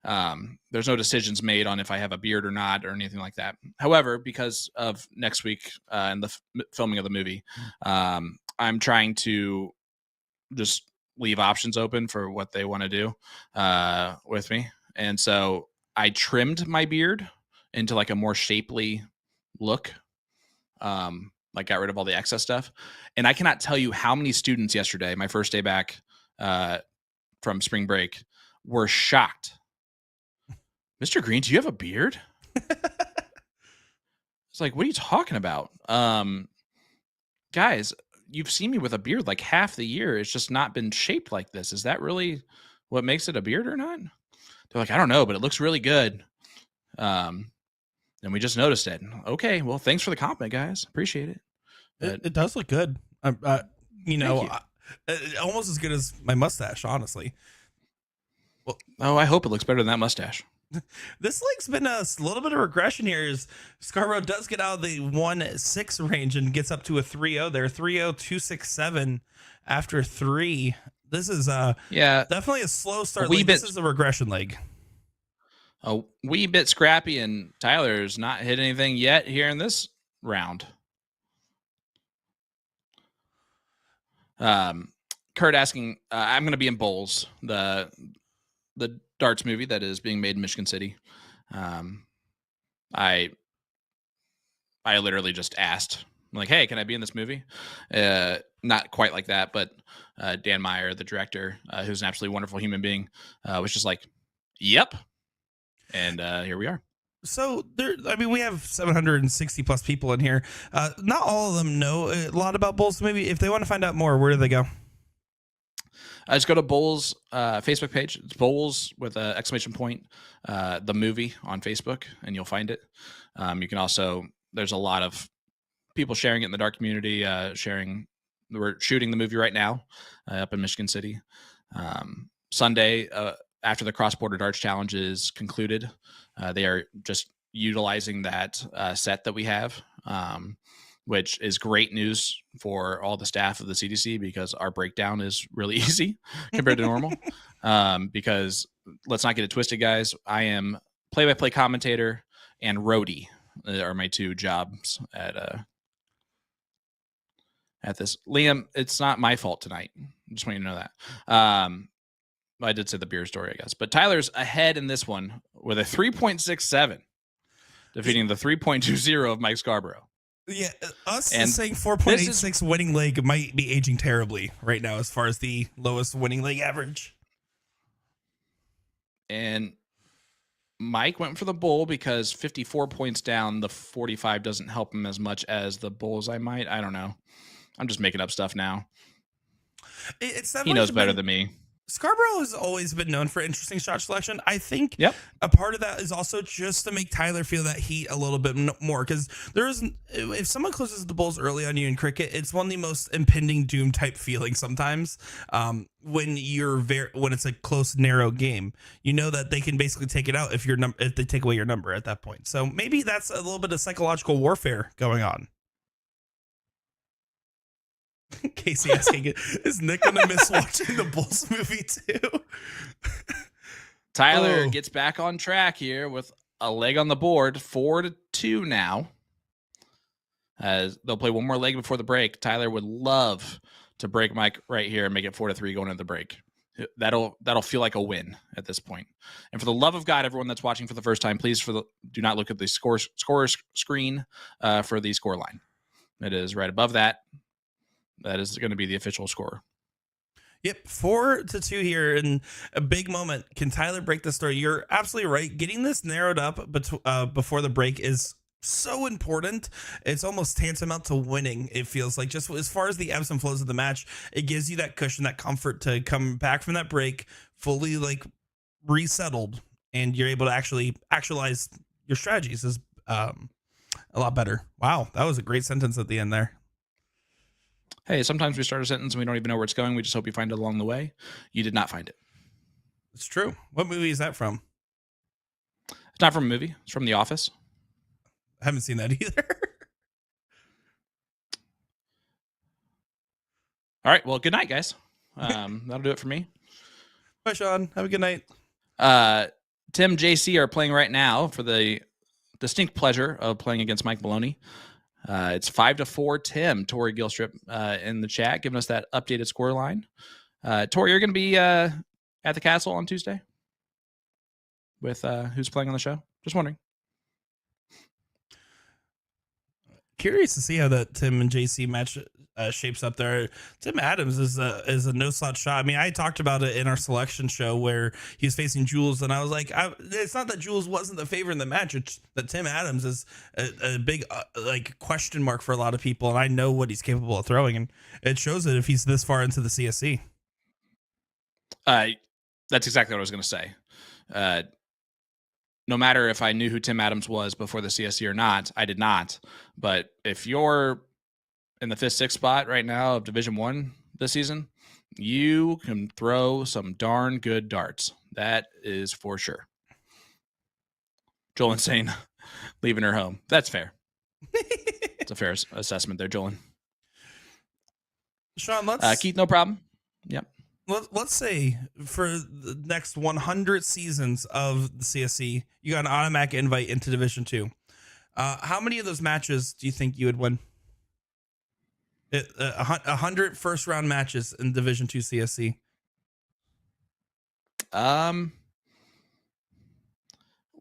[SPEAKER 2] there's no decisions made on if I have a beard or not or anything like that. However, because of next week and the filming of the movie, I'm trying to just leave options open for what they want to do with me. And so I trimmed my beard into like a more shapely look. Like got rid of all the excess stuff. And I cannot tell you how many students yesterday, my first day back from spring break, were shocked. Mr. Green, do you have a beard? It's like, what are you talking about? Guys, you've seen me with a beard like half the year. It's just not been shaped like this. Is that really what makes it a beard or not? They're like, I don't know, but it looks really good. And we just noticed it. Okay, well, thanks for the compliment, guys. Appreciate it.
[SPEAKER 1] It does look good. Almost as good as my mustache, honestly.
[SPEAKER 2] Well, I hope it looks better than that mustache.
[SPEAKER 1] This league's been a little bit of regression here. As Scarborough does get out of the 1-6 range and gets up to a 3-0 there. 3-0, 2-6-7 after 3. This is definitely a slow start. This is a regression leg.
[SPEAKER 2] A wee bit scrappy, and Tyler's not hit anything yet here in this round. Kurt asking, I'm going to be in Bowls, the darts movie that is being made in Michigan City. I literally just asked, I'm like, hey, can I be in this movie? Not quite like that, but Dan Meyer, the director, who's an absolutely wonderful human being, was just like, yep. And here we are.
[SPEAKER 1] So we have 760 plus people in here. Not all of them know a lot about Bowls. Maybe if they want to find out more, where do they go?
[SPEAKER 2] Just go to Bowls Facebook page. It's Bowls with an exclamation point, the movie on Facebook, and you'll find it. You can also, there's a lot of people sharing it in the dark community, we're shooting the movie right now up in Michigan City. Sunday, after the cross-border darts challenge is concluded, they are just utilizing that set that we have, which is great news for all the staff of the CDC because our breakdown is really easy compared to normal. Because let's not get it twisted, guys. I am play-by-play commentator and roadie are my 2 jobs at this. Liam, it's not my fault tonight. I just want you to know that. I did say the beer story, I guess. But Tyler's ahead in this one with a 3.67, defeating the 3.20 of Mike Scarborough.
[SPEAKER 1] Yeah, us saying 4.86 winning leg might be aging terribly right now as far as the lowest winning leg average.
[SPEAKER 2] And Mike went for the bull because 54 points down, the 45 doesn't help him as much as the bullseye might. I don't know. I'm just making up stuff now. He knows better than me.
[SPEAKER 1] Scarborough has always been known for interesting shot selection. I think a part of that is also just to make Tyler feel that heat a little bit more, because if someone closes the bulls early on you in cricket, it's one of the most impending doom type feelings sometimes. When it's a close, narrow game, you know that they can basically take it out if they take away your number at that point. So maybe that's a little bit of psychological warfare going on. Casey asking, is Nick gonna miss watching the Bulls movie too?
[SPEAKER 2] Tyler gets back on track here with a leg on the board, 4-2 now. As they'll play one more leg before the break. Tyler would love to break Mike right here and make it 4-3 going into the break. That'll feel like a win at this point. And for the love of God, everyone that's watching for the first time, please do not look at the score screen for the score line. It is right above that. That is going to be the official score.
[SPEAKER 1] Yep, 4-2 here, and a big moment. Can Tyler break the story? You're absolutely right. Getting this narrowed up before the break is so important. It's almost tantamount to winning. It feels like, just as far as the ebbs and flows of the match, it gives you that cushion, that comfort to come back from that break fully like resettled, and you're able to actually actualize your strategies is a lot better. Wow, that was a great sentence at the end there.
[SPEAKER 2] Hey, sometimes we start a sentence and we don't even know where it's going. We just hope you find it along the way. You did not find it.
[SPEAKER 1] It's true. What movie is that from?
[SPEAKER 2] It's not from a movie. It's from The Office.
[SPEAKER 1] I haven't seen that either.
[SPEAKER 2] All right. Well, good night, guys. That'll do it for me.
[SPEAKER 1] Bye, Sean. Have a good night.
[SPEAKER 2] Tim, JC are playing right now for the distinct pleasure of playing against Mike Maloney. It's 5-4. Tim, Tori Gilstrip in the chat, giving us that updated score line. Tori, you're going to be at the castle on Tuesday with who's playing on the show? Just wondering.
[SPEAKER 1] Curious to see how that Tim and JC match shapes up there. Tim Adams is a no slot shot. I mean, I talked about it in our selection show where he was facing Jules, and I was like, it's not that Jules wasn't the favorite in the match. It's that Tim Adams is a big like question mark for a lot of people, and I know what he's capable of throwing, and it shows it if he's this far into the CSC.
[SPEAKER 2] That's exactly what I was going to say. No matter if I knew who Tim Adams was before the CSC or not, I did not. But if you're in the 5th, 6th spot right now of Division I this season, you can throw some darn good darts. That is for sure. Joel saying leaving her home. That's fair. It's a fair assessment there, Joel.
[SPEAKER 1] Sean,
[SPEAKER 2] Keith, no problem. Yep.
[SPEAKER 1] Let's say for the next 100 seasons of the CSC, you got an automatic invite into Division II. How many of those matches do you think you would win? 100 first round matches in Division II CSC.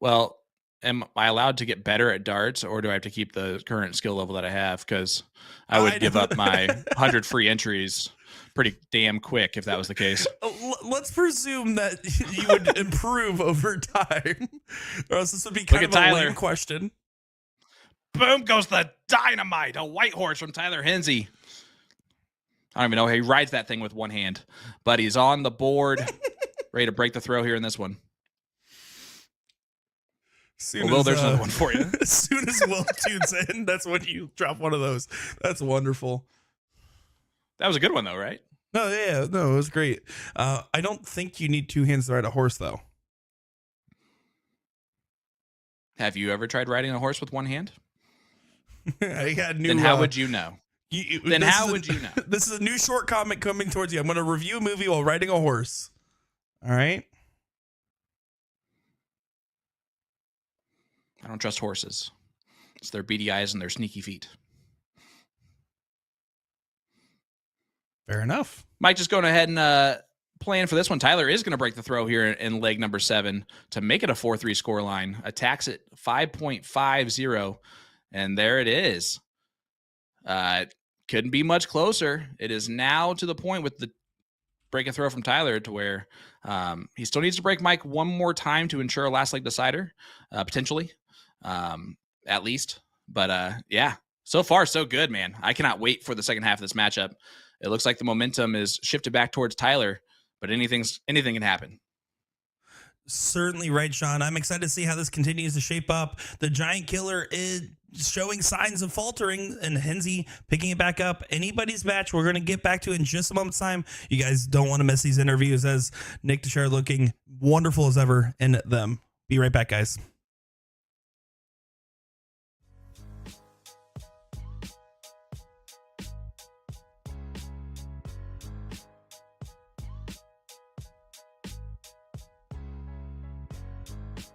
[SPEAKER 2] Well, am I allowed to get better at darts, or do I have to keep the current skill level that I have? Because I would give up my 100 free entries pretty damn quick if that was the case.
[SPEAKER 1] Let's presume that you would improve over time, or else this would be kind of a lame question.
[SPEAKER 2] Boom goes the dynamite, a white horse from Tyler Henze. I don't even know how he rides that thing with one hand, but he's on the board, ready to break the throw here in this one. Will, there's another one for you.
[SPEAKER 1] As soon as Will tunes in, that's when you drop one of those. That's wonderful.
[SPEAKER 2] That was a good one, though, right?
[SPEAKER 1] No, yeah, no, it was great. I don't think you need two hands to ride a horse, though.
[SPEAKER 2] Have you ever tried riding a horse with one hand?
[SPEAKER 1] I got new.
[SPEAKER 2] Then how would you know? How would you know?
[SPEAKER 1] This is a new short comic coming towards you. I'm going to review a movie while riding a horse. All right.
[SPEAKER 2] I don't trust horses. It's their beady eyes and their sneaky feet.
[SPEAKER 1] Fair enough.
[SPEAKER 2] Mike, just going ahead and plan for this one. Tyler is going to break the throw here in leg number 7 to make it a 4-3 score line. Attacks at 5.50, and there it is. Couldn't be much closer. It is now to the point with the break a throw from Tyler to where he still needs to break Mike one more time to ensure a last leg decider, potentially, at least. But yeah, so far so good, man. I cannot wait for the second half of this matchup. It looks like the momentum is shifted back towards Tyler, but anything can happen.
[SPEAKER 1] Certainly right, Sean. I'm excited to see how this continues to shape up. The Giant Killer is showing signs of faltering, and Henze picking it back up. Anybody's match we're going to get back to in just a moment's time. You guys don't want to miss these interviews, as Nick Teixeira looking wonderful as ever in them. Be right back, guys.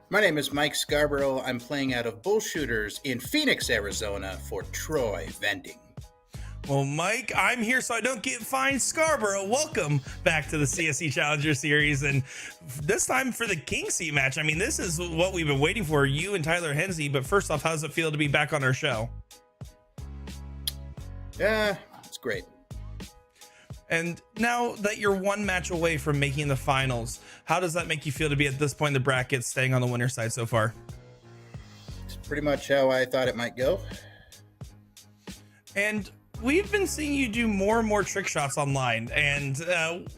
[SPEAKER 3] My name is Mike Scarborough. I'm playing out of Bullshooters in Phoenix, Arizona for Troy Vending.
[SPEAKER 1] Well, Mike, I'm here so I don't get fined. Scarborough, welcome back to the CSC Challenger Series, and this time for the King Seat match. I mean, this is what we've been waiting for, you and Tyler Henze, but first off, how does it feel to be back on our show?
[SPEAKER 3] Yeah, it's great.
[SPEAKER 1] And now that you're one match away from making the finals, how does that make you feel to be at this point in the bracket, staying on the winner's side so far?
[SPEAKER 3] It's pretty much how I thought it might go.
[SPEAKER 1] And we've been seeing you do more and more trick shots online, and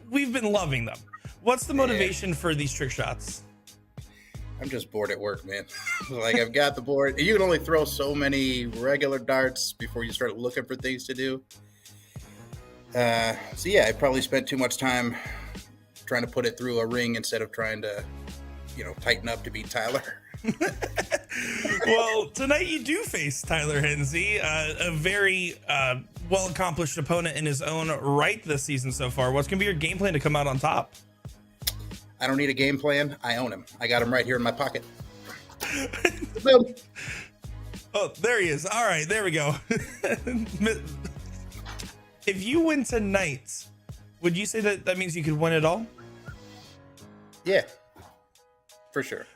[SPEAKER 1] we've been loving them. What's the motivation for these trick shots?
[SPEAKER 3] I'm just bored at work, man. Like, I've got the board. You can only throw so many regular darts before you start looking for things to do. So yeah, I probably spent too much time trying to put it through a ring instead of trying to, tighten up to beat Tyler.
[SPEAKER 1] Well, tonight you do face Tyler Henze, a very well-accomplished opponent in his own right this season so far. What's going to be your game plan to come out on top?
[SPEAKER 3] I don't need a game plan. I own him. I got him right here in my pocket. Boom.
[SPEAKER 1] Oh, there he is. All right, there we go. If you win tonight, would you say that means you could win it all?
[SPEAKER 3] Yeah, for sure.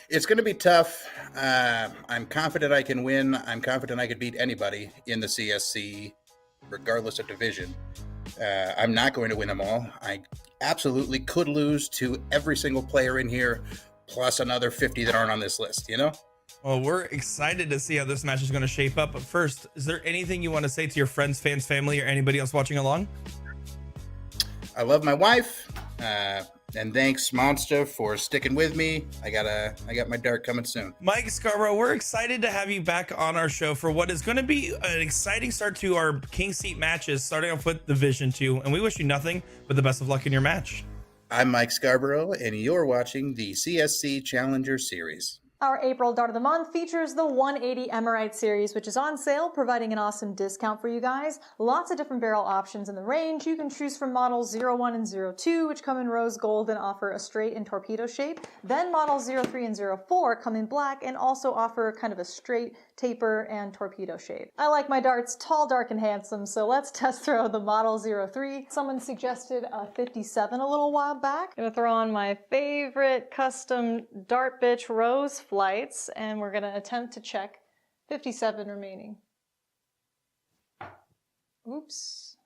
[SPEAKER 3] It's going to be tough. I'm confident I can win. I'm confident I could beat anybody in the CSC, regardless of division. I'm not going to win them all. I absolutely could lose to every single player in here, plus another 50 that aren't on this list,
[SPEAKER 1] Well, we're excited to see how this match is going to shape up. But first, is there anything you want to say to your friends, fans, family, or anybody else watching along?
[SPEAKER 3] I love my wife, and thanks, Monster, for sticking with me. I got my dart coming soon.
[SPEAKER 1] Mike Scarborough, we're excited to have you back on our show for what is going to be an exciting start to our King Seat matches, starting off with Division 2. And we wish you nothing but the best of luck in your match.
[SPEAKER 3] I'm Mike Scarborough, and you're watching the CSC Challenger Series.
[SPEAKER 4] Our April Dart of the Month features the 180 Emerite series, which is on sale, providing an awesome discount for you guys. Lots of different barrel options in the range. You can choose from models 01 and 02, which come in rose gold and offer a straight and torpedo shape. Then models 03 and 04 come in black and also offer kind of a straight, taper, and torpedo shape. I like my darts tall, dark, and handsome, so let's test throw the model 03. Someone suggested a 57 a little while back. Gonna throw on my favorite custom dart bitch rose flights, and we're gonna attempt to check 57 remaining. Oops.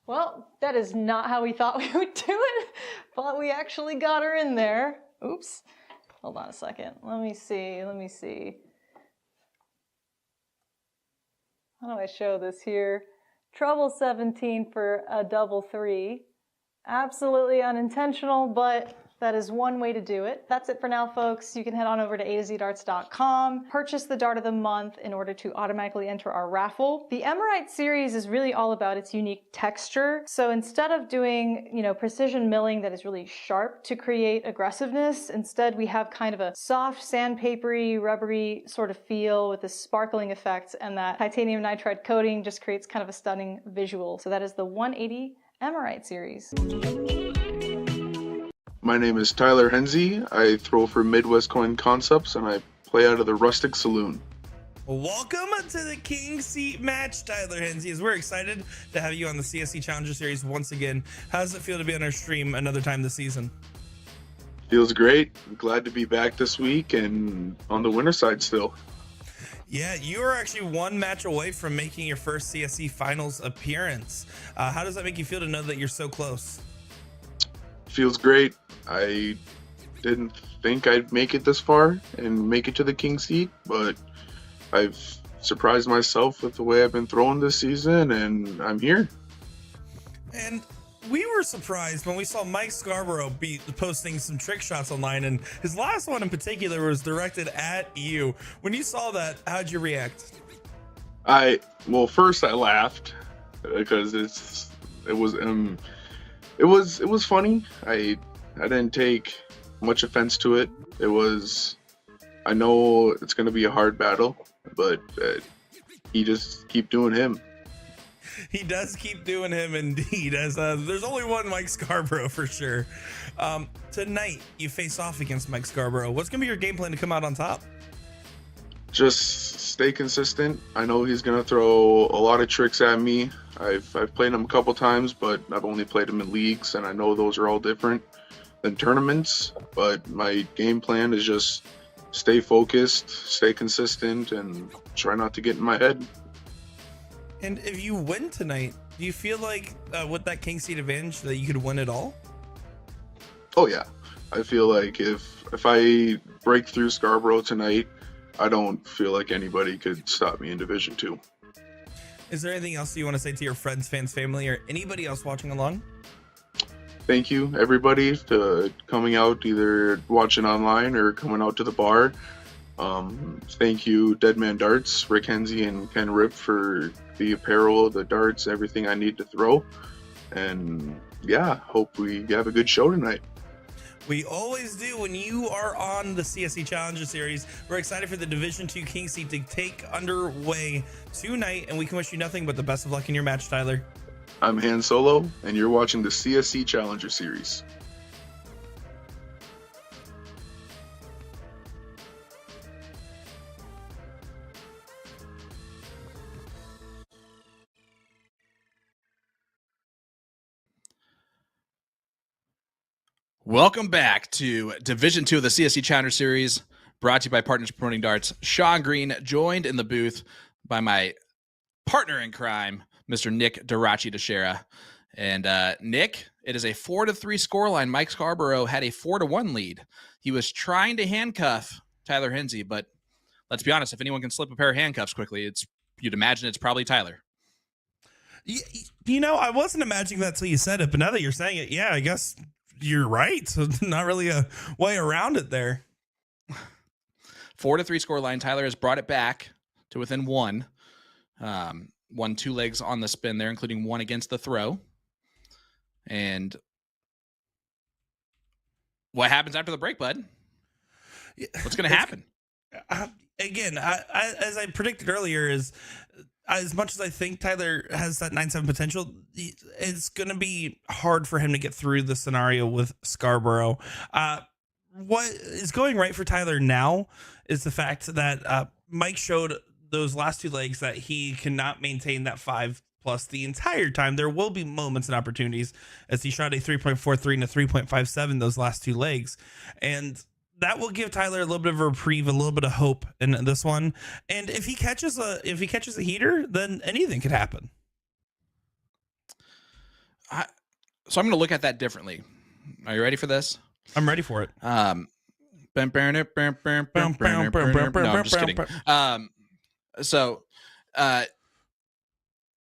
[SPEAKER 4] Well, that is not how we thought we would do it, but we actually got her in there. Oops. Hold on a second. Let me see. How do I show this here? Trouble 17 for a double 3. Absolutely unintentional, but that is one way to do it. That's it for now, folks. You can head on over to AtoZDarts.com, purchase the Dart of the Month in order to automatically enter our raffle. The Emerite series is really all about its unique texture. So instead of doing, precision milling that is really sharp to create aggressiveness, instead we have kind of a soft, sandpapery, rubbery sort of feel with this sparkling effect, and that titanium nitride coating just creates kind of a stunning visual. So that is the 180 Emerite series.
[SPEAKER 5] My name is Tyler Henze. I throw for Midwest Coin Concepts, and I play out of the Rustic Saloon.
[SPEAKER 1] Welcome to the King Seat match, Tyler Henze. As we're excited to have you on the CSC Challenger Series once again. How does it feel to be on our stream another time this season?
[SPEAKER 5] Feels great. I'm glad to be back this week and on the winner side still.
[SPEAKER 1] Yeah, you are actually one match away from making your first CSC Finals appearance. How does that make you feel to know that you're so close?
[SPEAKER 5] Feels great. I didn't think I'd make it this far and make it to the King seat, but I've surprised myself with the way I've been throwing this season, and I'm here.
[SPEAKER 1] And we were surprised when we saw Mike Scarborough posting some trick shots online, and his last one in particular was directed at you. When you saw that, how'd you react?
[SPEAKER 5] Well, first I laughed because it was funny. I didn't take much offense to it. I know it's going to be a hard battle, but he just keep doing him.
[SPEAKER 1] He does keep doing him indeed, as there's only one Mike Scarborough for sure. Tonight, you face off against Mike Scarborough. What's going to be your game plan to come out on top?
[SPEAKER 5] Just stay consistent. I know he's going to throw a lot of tricks at me. I've played him a couple times, but I've only played him in leagues, and I know those are all different than tournaments. But my game plan is just stay focused, stay consistent, and try not to get in my head.
[SPEAKER 1] And if you win tonight, do you feel like with that King seat advantage that you could win it all?
[SPEAKER 5] Oh yeah, I feel like if I break through Scarborough tonight, I don't feel like anybody could stop me in Division 2.
[SPEAKER 1] Is there anything else you want to say to your friends, fans, family, or anybody else watching along?
[SPEAKER 5] Thank you, everybody, to coming out, either watching online or coming out to the bar. Thank you, Deadman Darts, Rick Henze, and Ken Rip for the apparel, the darts, everything I need to throw. And yeah, hope we have a good show tonight.
[SPEAKER 1] We always do when you are on the CSC Challenger Series. We're excited for the Division 2 King seat to take underway tonight, and we can wish you nothing but the best of luck in your match, Tyler.
[SPEAKER 5] I'm Han Solo, and you're watching the CSC Challenger Series.
[SPEAKER 2] Welcome back to Division 2 of the CSC Challenger Series, brought to you by Partners Promoting Darts. Sean Green, joined in the booth by my partner in crime, Mr. Nick Darachi DeShera. And Nick, it is a 4-3 scoreline. Mike Scarborough had a 4-1 lead. He was trying to handcuff Tyler Henze, but let's be honest, if anyone can slip a pair of handcuffs quickly, you'd imagine it's probably Tyler.
[SPEAKER 1] You know, I wasn't imagining that till you said it, but now that you're saying it, yeah, I guess you're right. So not really a way around it there.
[SPEAKER 2] 4-3 scoreline. Tyler has brought it back to within one. Won 2 legs on the spin there, including one against the throw. And what happens after the break, bud? What's going to happen?
[SPEAKER 1] Again, as I predicted earlier, is as much as I think Tyler has that 9-7 potential, it's going to be hard for him to get through the scenario with Scarborough. What is going right for Tyler now is the fact that Mike showed those last 2 legs that he cannot maintain that 5+ the entire time. There will be moments and opportunities, as he shot a 3.43 and a 3.57 those last 2 legs. And that will give Tyler a little bit of a reprieve, a little bit of hope in this one. And if he catches a heater, then anything could happen.
[SPEAKER 2] So I'm going to look at that differently. Are you ready for this?
[SPEAKER 1] I'm ready for it.
[SPEAKER 2] No, I'm just kidding. So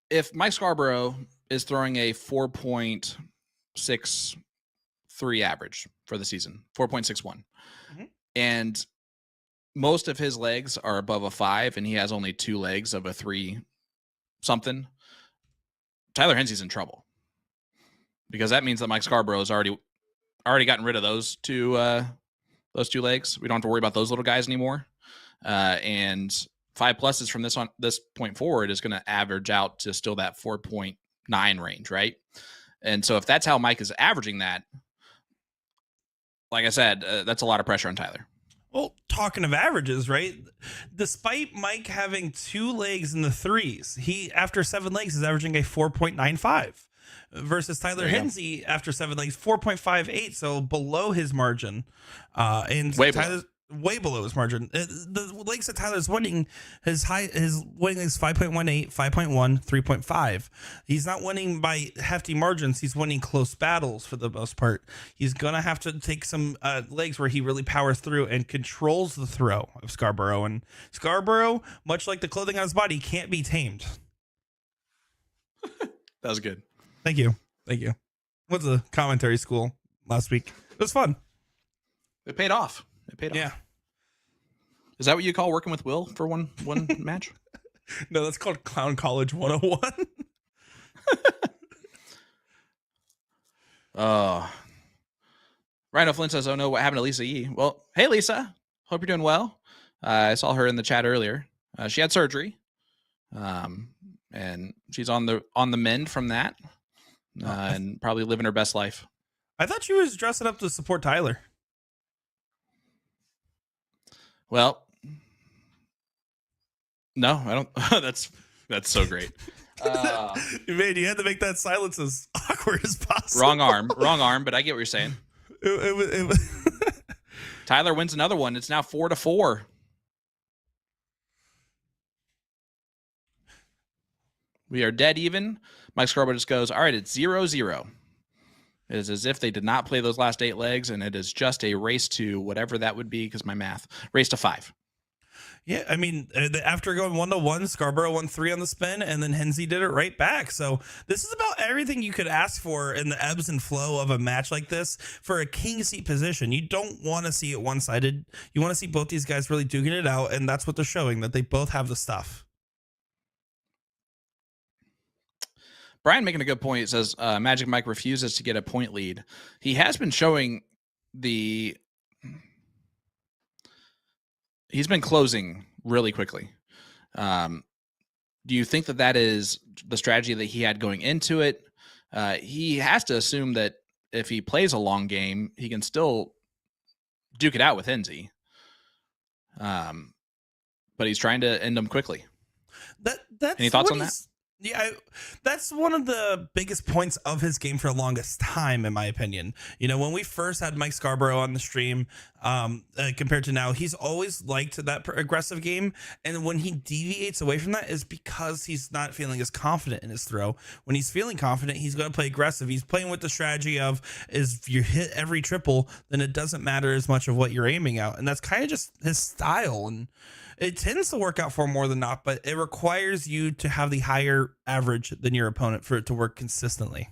[SPEAKER 2] if Mike Scarborough is throwing a 4.63 average for the season, 4.61, and most of his legs are above a 5, and he has only 2 legs of a 3 something, Tyler Henze's in trouble, because that means that Mike Scarborough has already gotten rid of those two legs. We don't have to worry about those little guys anymore. And 5+ from this point forward is going to average out to still that 4.9 range, right? And so if that's how Mike is averaging that, like I said, that's a lot of pressure on Tyler.
[SPEAKER 1] Well, talking of averages, right? Despite Mike having 2 legs in the threes, he after 7 legs is averaging a 4.95 versus Tyler
[SPEAKER 2] There you go.
[SPEAKER 1] Henze after 7 legs 4.58, so below his margin. And
[SPEAKER 2] Way below.
[SPEAKER 1] Tyler's way below his margin. The legs that Tyler's winning, his winning is 5.18, 5.1, 3.5. He's not winning by hefty margins. He's winning close battles for the most part. He's gonna have to take some legs where he really powers through and controls the throw of Scarborough. And Scarborough, much like the clothing on his body, can't be tamed.
[SPEAKER 2] That was good.
[SPEAKER 1] Thank you. What's the commentary school last week? It was fun.
[SPEAKER 2] It paid off.
[SPEAKER 1] Yeah.
[SPEAKER 2] Is that what you call working with Will for one match?
[SPEAKER 1] No, that's called Clown College 101.
[SPEAKER 2] Rhino Flynn says, "Oh no, what happened to Lisa E?" Well, hey Lisa, hope you're doing well. I saw her in the chat earlier. She had surgery, and she's on the mend from that, and probably living her best life.
[SPEAKER 1] I thought she was dressing up to support Tyler.
[SPEAKER 2] Well, no, I don't. That's so great.
[SPEAKER 1] Man, you had to make that silence as awkward as possible.
[SPEAKER 2] Wrong arm, but I get what you're saying.
[SPEAKER 1] It was
[SPEAKER 2] Tyler wins another one. It's now 4-4. We are dead even. Mike Scarborough just goes, all right, it's 0-0. It is as if they did not play those last 8 legs, and it is just a race to whatever that would be, because my math. Race to 5.
[SPEAKER 1] Yeah, I mean, after going 1-1, Scarborough won 3 on the spin, and then Henze did it right back. So this is about everything you could ask for in the ebbs and flow of a match like this for a king seat position. You don't want to see it one-sided. You want to see both these guys really duking it out, and that's what they're showing, that they both have the stuff.
[SPEAKER 2] Brian making a good point. It says Magic Mike refuses to get a point lead. He has been showing he's been closing really quickly. Do you think that is the strategy that he had going into it? He has to assume that if he plays a long game, he can still duke it out with Henze. But he's trying to end them quickly.
[SPEAKER 1] That's
[SPEAKER 2] any thoughts on that?
[SPEAKER 1] Yeah, that's one of the biggest points of his game for the longest time, in my opinion. You know, when we first had Mike Scarborough on the stream, compared to now, he's always liked that aggressive game. And when he deviates away from that is because he's not feeling as confident in his throw. When he's feeling confident, he's going to play aggressive. He's playing with the strategy of, if you hit every triple, then it doesn't matter as much of what you're aiming out. And that's kind of just his style. And it tends to work out for him more than not, but it requires you to have the higher average than your opponent for it to work consistently.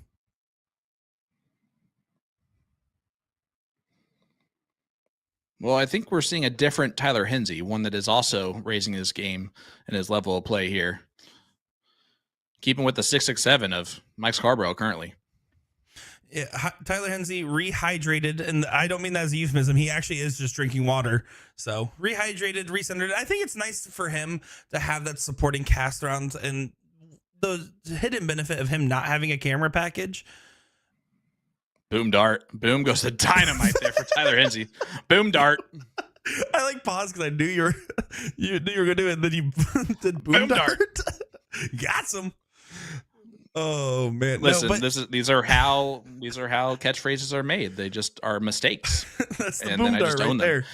[SPEAKER 2] Well, I think we're seeing a different Tyler Henze, one that is also raising his game and his level of play here. Keeping with the 667 of Mike Scarborough currently.
[SPEAKER 1] Yeah, Tyler Henze rehydrated, and I don't mean that as a euphemism. He actually is just drinking water. So rehydrated, recentered. I think it's nice for him to have that supporting cast around, and the hidden benefit of him not having a camera package.
[SPEAKER 2] Boom dart. Boom goes the dynamite there for Tyler Henze. Boom dart.
[SPEAKER 1] I like pause because I knew you were gonna do it, and then you did boom dart. Got him. Oh man!
[SPEAKER 2] Listen, these are how catchphrases are made. They just are mistakes.
[SPEAKER 1] That's the
[SPEAKER 2] and
[SPEAKER 1] boom
[SPEAKER 2] then I just
[SPEAKER 1] dart
[SPEAKER 2] own
[SPEAKER 1] right
[SPEAKER 2] them.
[SPEAKER 1] there.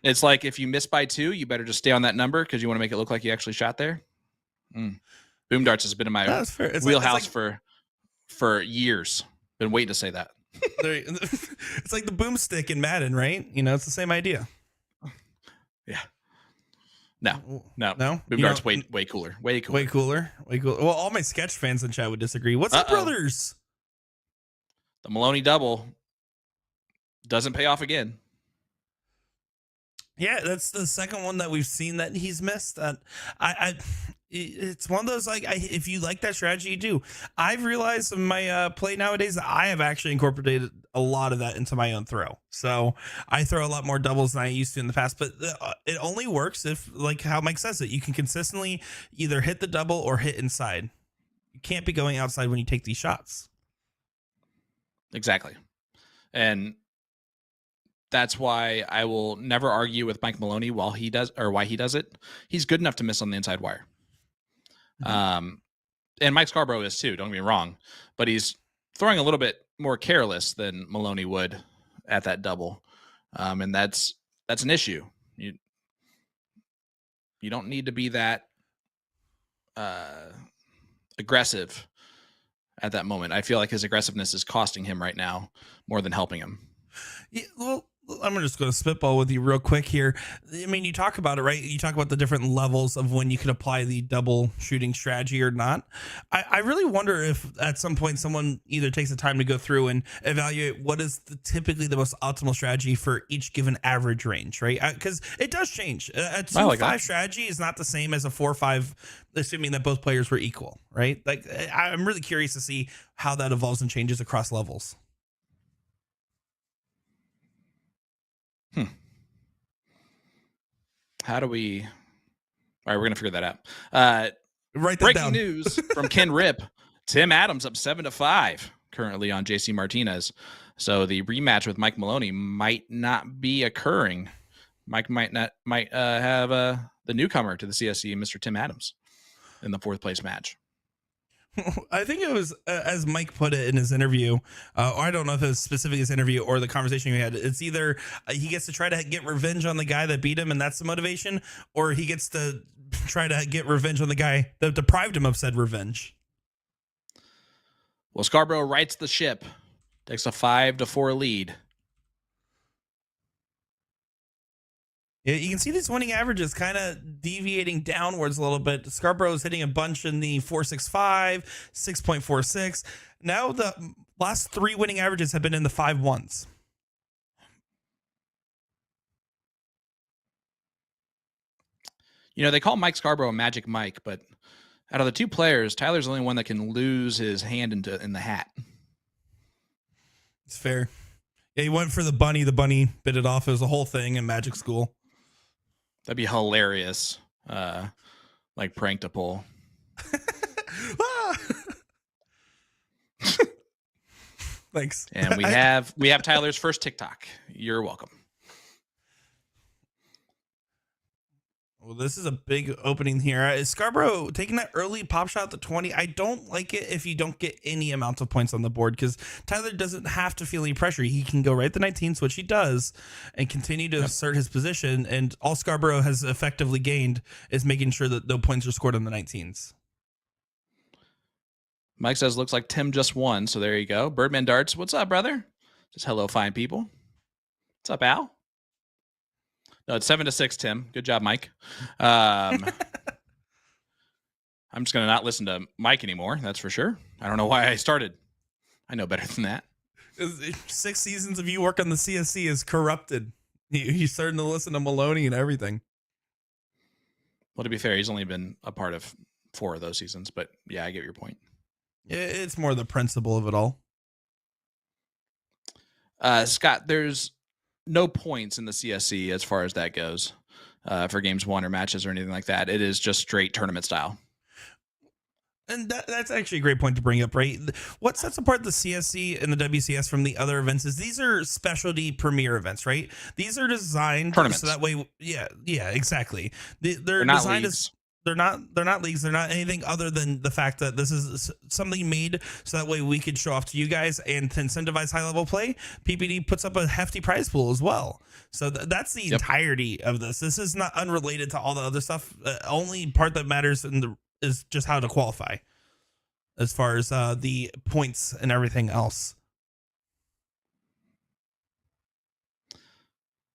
[SPEAKER 2] It's like if you miss by 2, you better just stay on that number because you want to make it look like you actually shot there. Boom darts has been in my wheelhouse for years. Been waiting to say that.
[SPEAKER 1] It's like the boomstick in Madden, right? You know, it's the same idea.
[SPEAKER 2] Yeah. No. Boom
[SPEAKER 1] You
[SPEAKER 2] darts
[SPEAKER 1] don't-
[SPEAKER 2] way cooler. Way cooler.
[SPEAKER 1] Way cooler. Well, all my sketch fans in chat would disagree. What's up, brothers?
[SPEAKER 2] The Maloney double doesn't pay off again.
[SPEAKER 1] Yeah, that's the second one that we've seen that he's missed. It's one of those, like, if you like that strategy, you do. I've realized in my play nowadays that I have actually incorporated a lot of that into my own throw. So I throw a lot more doubles than I used to in the past, but it only works if, like how Mike says it, you can consistently either hit the double or hit inside. You can't be going outside when you take these shots.
[SPEAKER 2] Exactly. And that's why I will never argue with Mike Maloney why he does it. He's good enough to miss on the inside wire. And Mike Scarborough is too, don't get me wrong, but he's throwing a little bit more careless than Maloney would at that double. And that's an issue. You don't need to be that aggressive at that moment. I feel like his aggressiveness is costing him right now more than helping him.
[SPEAKER 1] Yeah, well, I'm just going to spitball with you real quick here. I mean, you talk about it, right? You talk about the different levels of when you can apply the double shooting strategy or not. I really wonder if at some point someone either takes the time to go through and evaluate what is typically the most optimal strategy for each given average range, right? Because it does change. A 2-5 strategy is not the same as a 4-5, assuming that both players were equal, right? Like, I'm really curious to see how that evolves and changes across levels.
[SPEAKER 2] How do we? All right, we're gonna figure that out.
[SPEAKER 1] Write that
[SPEAKER 2] breaking
[SPEAKER 1] down.
[SPEAKER 2] news from Ken Rip: Tim Adams up 7-5 currently on JC Martinez. So the rematch with Mike Maloney might not be occurring. Mike might have the newcomer to the CSC, Mr. Tim Adams, in the 4th place match.
[SPEAKER 1] I think it was, as Mike put it in his interview, or I don't know if it was specific his interview or the conversation we had. It's either he gets to try to get revenge on the guy that beat him, and that's the motivation, or he gets to try to get revenge on the guy that deprived him of said revenge.
[SPEAKER 2] Well, Scarborough rights the ship, takes a 5-4 lead.
[SPEAKER 1] Yeah, you can see these winning averages kind of deviating downwards a little bit. Scarborough is hitting a bunch in the 4.65, 6.46. Now the last 3 winning averages have been in the 5.1s.
[SPEAKER 2] You know, they call Mike Scarborough Magic Mike, but out of the 2 players, Tyler's the only one that can lose his hand in the hat.
[SPEAKER 1] It's fair. Yeah, he went for the bunny. The bunny bit it off. It was a whole thing in Magic School.
[SPEAKER 2] That'd be hilarious. Like prank to pull.
[SPEAKER 1] Thanks.
[SPEAKER 2] And we have Tyler's first TikTok. You're welcome.
[SPEAKER 1] Well, this is a big opening here. Is Scarborough taking that early pop shot to 20? I don't like it if you don't get any amount of points on the board, because Tyler doesn't have to feel any pressure. He can go right to 19s, which he does, and continue to assert his position. And all Scarborough has effectively gained is making sure that no points are scored on the 19s.
[SPEAKER 2] Mike says, looks like Tim just won. So there you go. Birdman Darts. What's up, brother? Just hello, fine people. What's up, Al? No, it's 7-6, Tim. Good job, Mike. I'm just going to not listen to Mike anymore. That's for sure. I don't know why I started. I know better than that.
[SPEAKER 1] 6 seasons of you work on the CSC is corrupted. He's starting to listen to Maloney and everything.
[SPEAKER 2] Well, to be fair, he's only been a part of 4 of those seasons, but yeah, I get your point.
[SPEAKER 1] It's more the principle of it all.
[SPEAKER 2] Scott, there's no points in the CSC as far as that goes for games won or matches or anything like that. It is just straight tournament style.
[SPEAKER 1] And that's actually a great point to bring up, right? What sets apart the CSC and the WCS from the other events is these are specialty premier events, right? These are designed
[SPEAKER 2] tournaments.
[SPEAKER 1] So that way, yeah, exactly. They're
[SPEAKER 2] not
[SPEAKER 1] designed
[SPEAKER 2] leagues.
[SPEAKER 1] as they're not leagues. They're not anything other than the fact that this is something made so that way we could show off to you guys and to incentivize high level play. PPD puts up a hefty prize pool as well. So that's the entirety of this. This is not unrelated to all the other stuff. Only part that matters is just how to qualify as far as the points and everything else.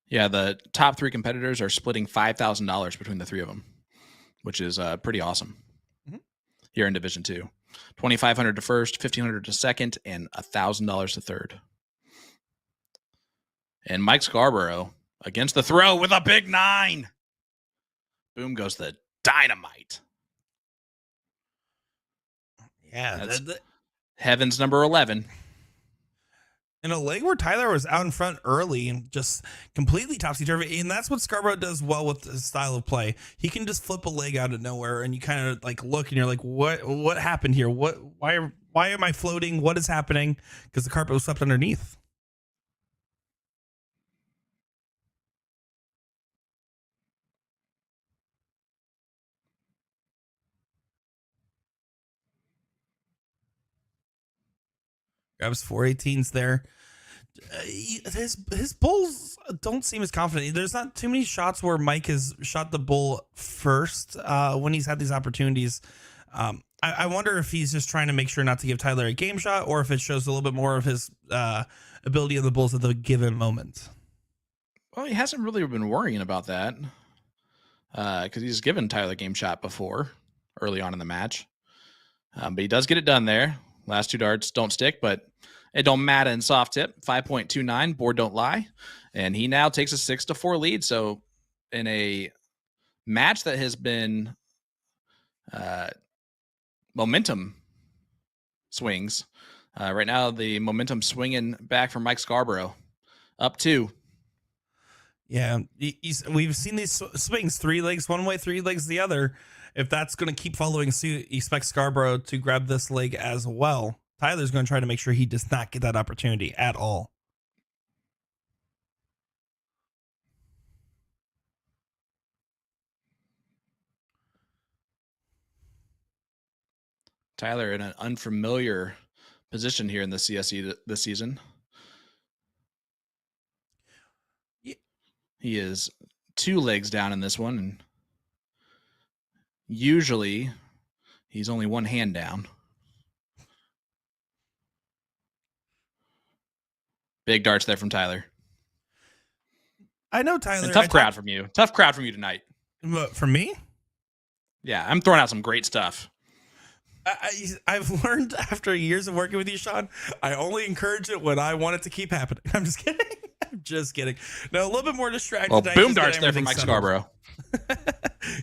[SPEAKER 2] Yeah, the top 3 competitors are splitting $5,000 between the 3 of them, which is pretty awesome. Here in Division 2. $2,500 to first, $1,500 to second, and $1,000 to third. And Mike Scarborough against the throw with a big 9. Boom goes the dynamite.
[SPEAKER 1] Yeah,
[SPEAKER 2] that's Heaven's number 11.
[SPEAKER 1] In a leg where Tyler was out in front early and just completely topsy-turvy, and that's what Scarborough does well with his style of play. He can just flip a leg out of nowhere, and you kind of like look, and you're like, "What happened here? Why am I floating? What is happening?" Because the carpet was swept underneath. Grabs 418s there. His bulls don't seem as confident. There's not too many shots where Mike has shot the bull first when he's had these opportunities. I wonder if he's just trying to make sure not to give Tyler a game shot, or if it shows a little bit more of his ability of the bulls at the given moment.
[SPEAKER 2] Well, he hasn't really been worrying about that because he's given Tyler a game shot before early on in the match. But he does get it done there. Last 2 darts don't stick, but it don't matter in soft tip. 5.29, board don't lie. And he now takes a 6-4 lead. So in a match that has been momentum swings, right now the momentum swinging back from Mike Scarborough, up 2.
[SPEAKER 1] Yeah, we've seen these swings, 3 legs one way, 3 legs the other. If that's going to keep following suit, expect Scarborough to grab this leg as well. Tyler's going to try to make sure he does not get that opportunity at all.
[SPEAKER 2] Tyler in an unfamiliar position here in the CSC this season.
[SPEAKER 1] Yeah.
[SPEAKER 2] He is 2 legs down in this one, and usually he's only 1 hand down. Big darts there from Tyler.
[SPEAKER 1] I know Tyler.
[SPEAKER 2] And tough crowd from you. Tough crowd from you tonight.
[SPEAKER 1] But for me?
[SPEAKER 2] Yeah, I'm throwing out some great stuff.
[SPEAKER 1] I've learned after years of working with you, Sean, I only encourage it when I want it to keep happening. I'm just kidding. I'm just kidding. No, a little bit more distracted.
[SPEAKER 2] Well, boom darts there from Mike Scarborough.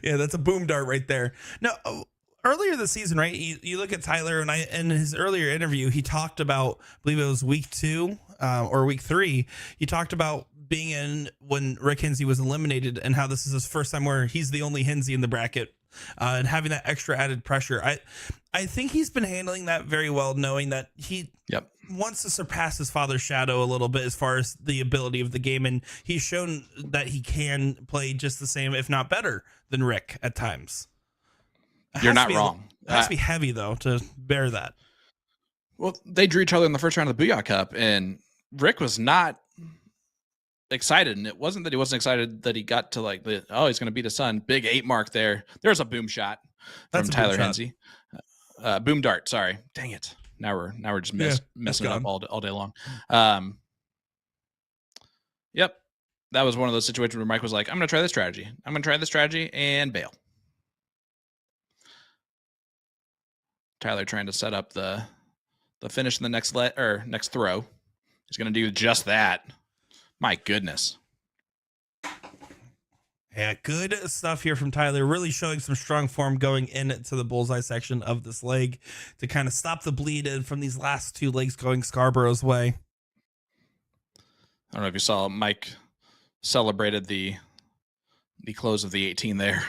[SPEAKER 1] Yeah, that's a boom dart right there. No, earlier this season, right? You look at Tyler, and in his earlier interview, he talked about, I believe it was week 2 or week 3. He talked about being in when Rick Henze was eliminated, and how this is his first time where he's the only Henze in the bracket, and having that extra added pressure. I think he's been handling that very well, knowing that he wants to surpass his father's shadow a little bit as far as the ability of the game, and he's shown that he can play just the same, if not better, than Rick at times.
[SPEAKER 2] You're not wrong.
[SPEAKER 1] It has to be heavy, though, to bear that.
[SPEAKER 2] Well, they drew each other in the first round of the Booyah Cup, and Rick was not excited, and it wasn't that he wasn't excited that he got to like he's going to beat his son. Big 8 mark there. There's a boom shot from Tyler Henze. Boom dart. Sorry, dang it. Now we're just messing it up all day long. Yep, that was one of those situations where Mike was like, "I'm going to try this strategy," and bail. Tyler trying to set up the finish in the next next throw. He's going to do just that. My goodness.
[SPEAKER 1] Yeah, good stuff here from Tyler. Really showing some strong form going into the bullseye section of this leg to kind of stop the bleed in from these last 2 legs going Scarborough's way.
[SPEAKER 2] I don't know if you saw Mike celebrated the close of the 18 there.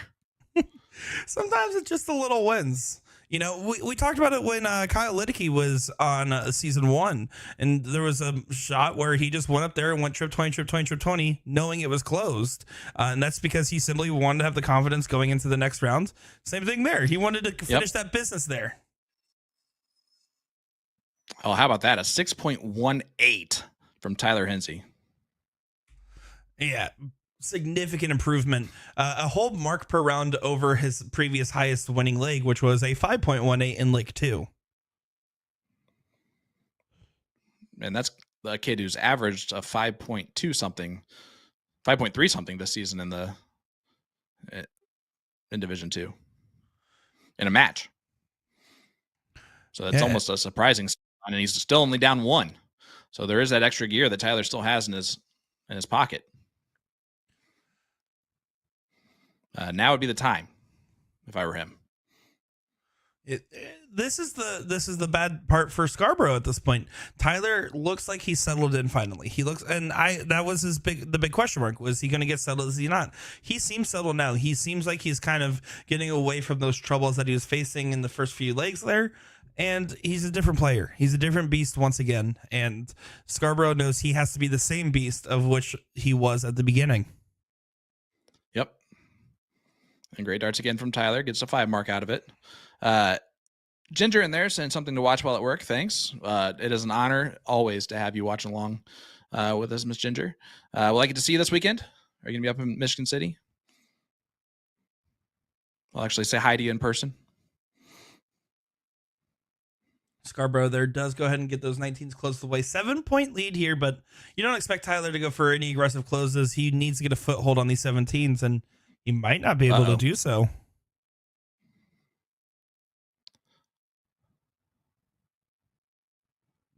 [SPEAKER 1] Sometimes it's just the little wins. You know, we talked about it when Kyle Liddicky was on season 1, and there was a shot where he just went up there and went trip 20, trip 20, trip 20, knowing it was closed. And that's because he simply wanted to have the confidence going into the next round. Same thing there. He wanted to finish that business there.
[SPEAKER 2] Oh, how about that? A 6.18 from Tyler Henze.
[SPEAKER 1] Yeah. Significant improvement, a whole mark per round over his previous highest winning leg, which was a 5.18 in leg 2.
[SPEAKER 2] And that's a kid who's averaged a 5.2 something, 5.3 something this season in Division 2 in a match. So that's almost a surprising, and he's still only down 1. So there is that extra gear that Tyler still has in his pocket. Now would be the time if I were him.
[SPEAKER 1] This is the bad part for Scarborough at this point. Tyler looks like he's settled in finally. He looks, and that was the big question mark. Was he going to get settled? Is he not? He seems settled now. He seems like he's kind of getting away from those troubles that he was facing in the first few legs there. And he's a different player. He's a different beast once again. And Scarborough knows he has to be the same beast of which he was at the beginning.
[SPEAKER 2] And great darts again from Tyler. Gets a 5 mark out of it. Ginger in there saying something to watch while at work. Thanks. It is an honor always to have you watching along with us, Miss Ginger. Will I get to see you this weekend? Are you going to be up in Michigan City? I'll actually say hi to you in person.
[SPEAKER 1] Scarborough there does go ahead and get those 19s close to the way. 7-point lead here, but you don't expect Tyler to go for any aggressive closes. He needs to get a foothold on these 17s, and he might not be able to do so.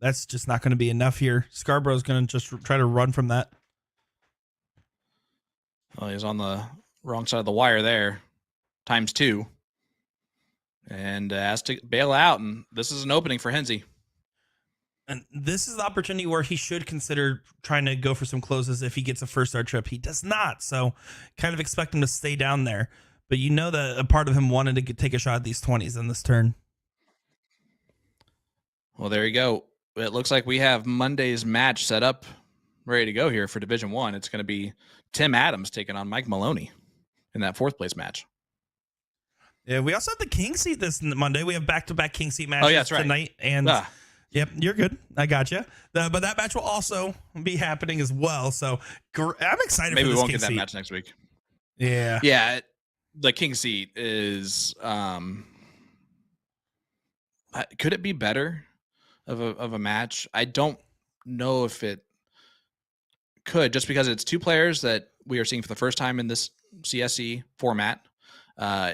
[SPEAKER 1] That's just not going to be enough here. Scarborough's going to just try to run from that.
[SPEAKER 2] Well, he's on the wrong side of the wire there. ×2. And has to bail out, and this is an opening for Henze.
[SPEAKER 1] And this is the opportunity where he should consider trying to go for some closes if he gets a first star trip. He does not, so kind of expect him to stay down there. But you know that a part of him wanted to take a shot at these 20s in this turn.
[SPEAKER 2] Well, there you go. It looks like we have Monday's match set up, ready to go here for Division 1. It's going to be Tim Adams taking on Mike Maloney in that 4th place match.
[SPEAKER 1] Yeah, we also have the King seat this Monday. We have back-to-back King seat matches tonight. And yep, you're good. I got you. But that match will also be happening as well. So I'm excited
[SPEAKER 2] Maybe
[SPEAKER 1] for this
[SPEAKER 2] we won't
[SPEAKER 1] King
[SPEAKER 2] get that
[SPEAKER 1] seat.
[SPEAKER 2] match next week.
[SPEAKER 1] Yeah.
[SPEAKER 2] Yeah, the King seat is could it be better of a match? I don't know if it could, just because it's 2 players that we are seeing for the first time in this CSC format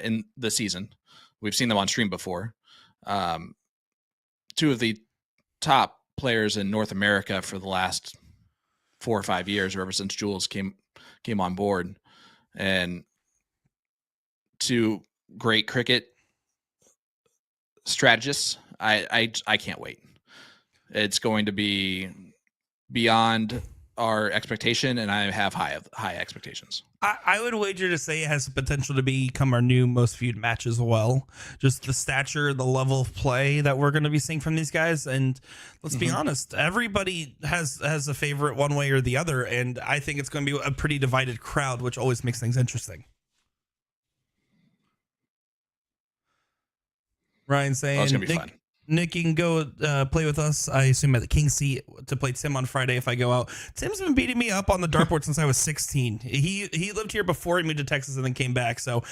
[SPEAKER 2] in the season. We've seen them on stream before. 2 of the top players in North America for the last 4 or 5 years, or ever since Jules came on board, and 2 great cricket strategists. I can't wait. It's going to be beyond our expectation, and I have high expectations.
[SPEAKER 1] I would wager to say it has the potential to become our new most viewed match as well. Just the stature, the level of play that we're going to be seeing from these guys. And let's be honest, everybody has a favorite one way or the other. And I think it's going to be a pretty divided crowd, which always makes things interesting. Ryan saying,
[SPEAKER 2] it's going to be fun.
[SPEAKER 1] Nick, you can go play with us, I assume, at the King seat to play Tim on Friday if I go out. Tim's been beating me up on the dartboard since I was 16. He lived here before he moved to Texas and then came back. So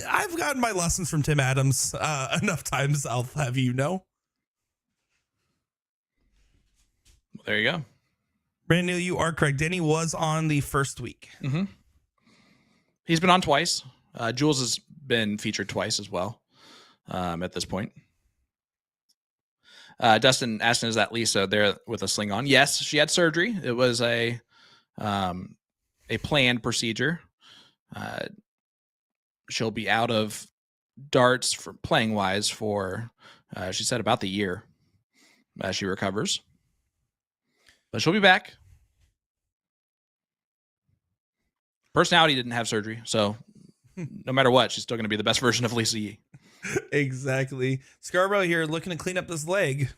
[SPEAKER 1] I've gotten my lessons from Tim Adams enough times, I'll have you know.
[SPEAKER 2] Well, there you go.
[SPEAKER 1] Brandon, you are correct. Danny was on the first week.
[SPEAKER 2] Mm-hmm. He's been on twice. Jules has been featured twice as well at this point. Dustin asking, is that Lisa there with a sling on? Yes, she had surgery. It was a planned procedure. She'll be out of darts for playing wise for, she said, about the year as she recovers. But she'll be back. Personality didn't have surgery, so no matter what, she's still going to be the best version of Lisa Yee.
[SPEAKER 1] Exactly. Scarborough here looking to clean up this leg.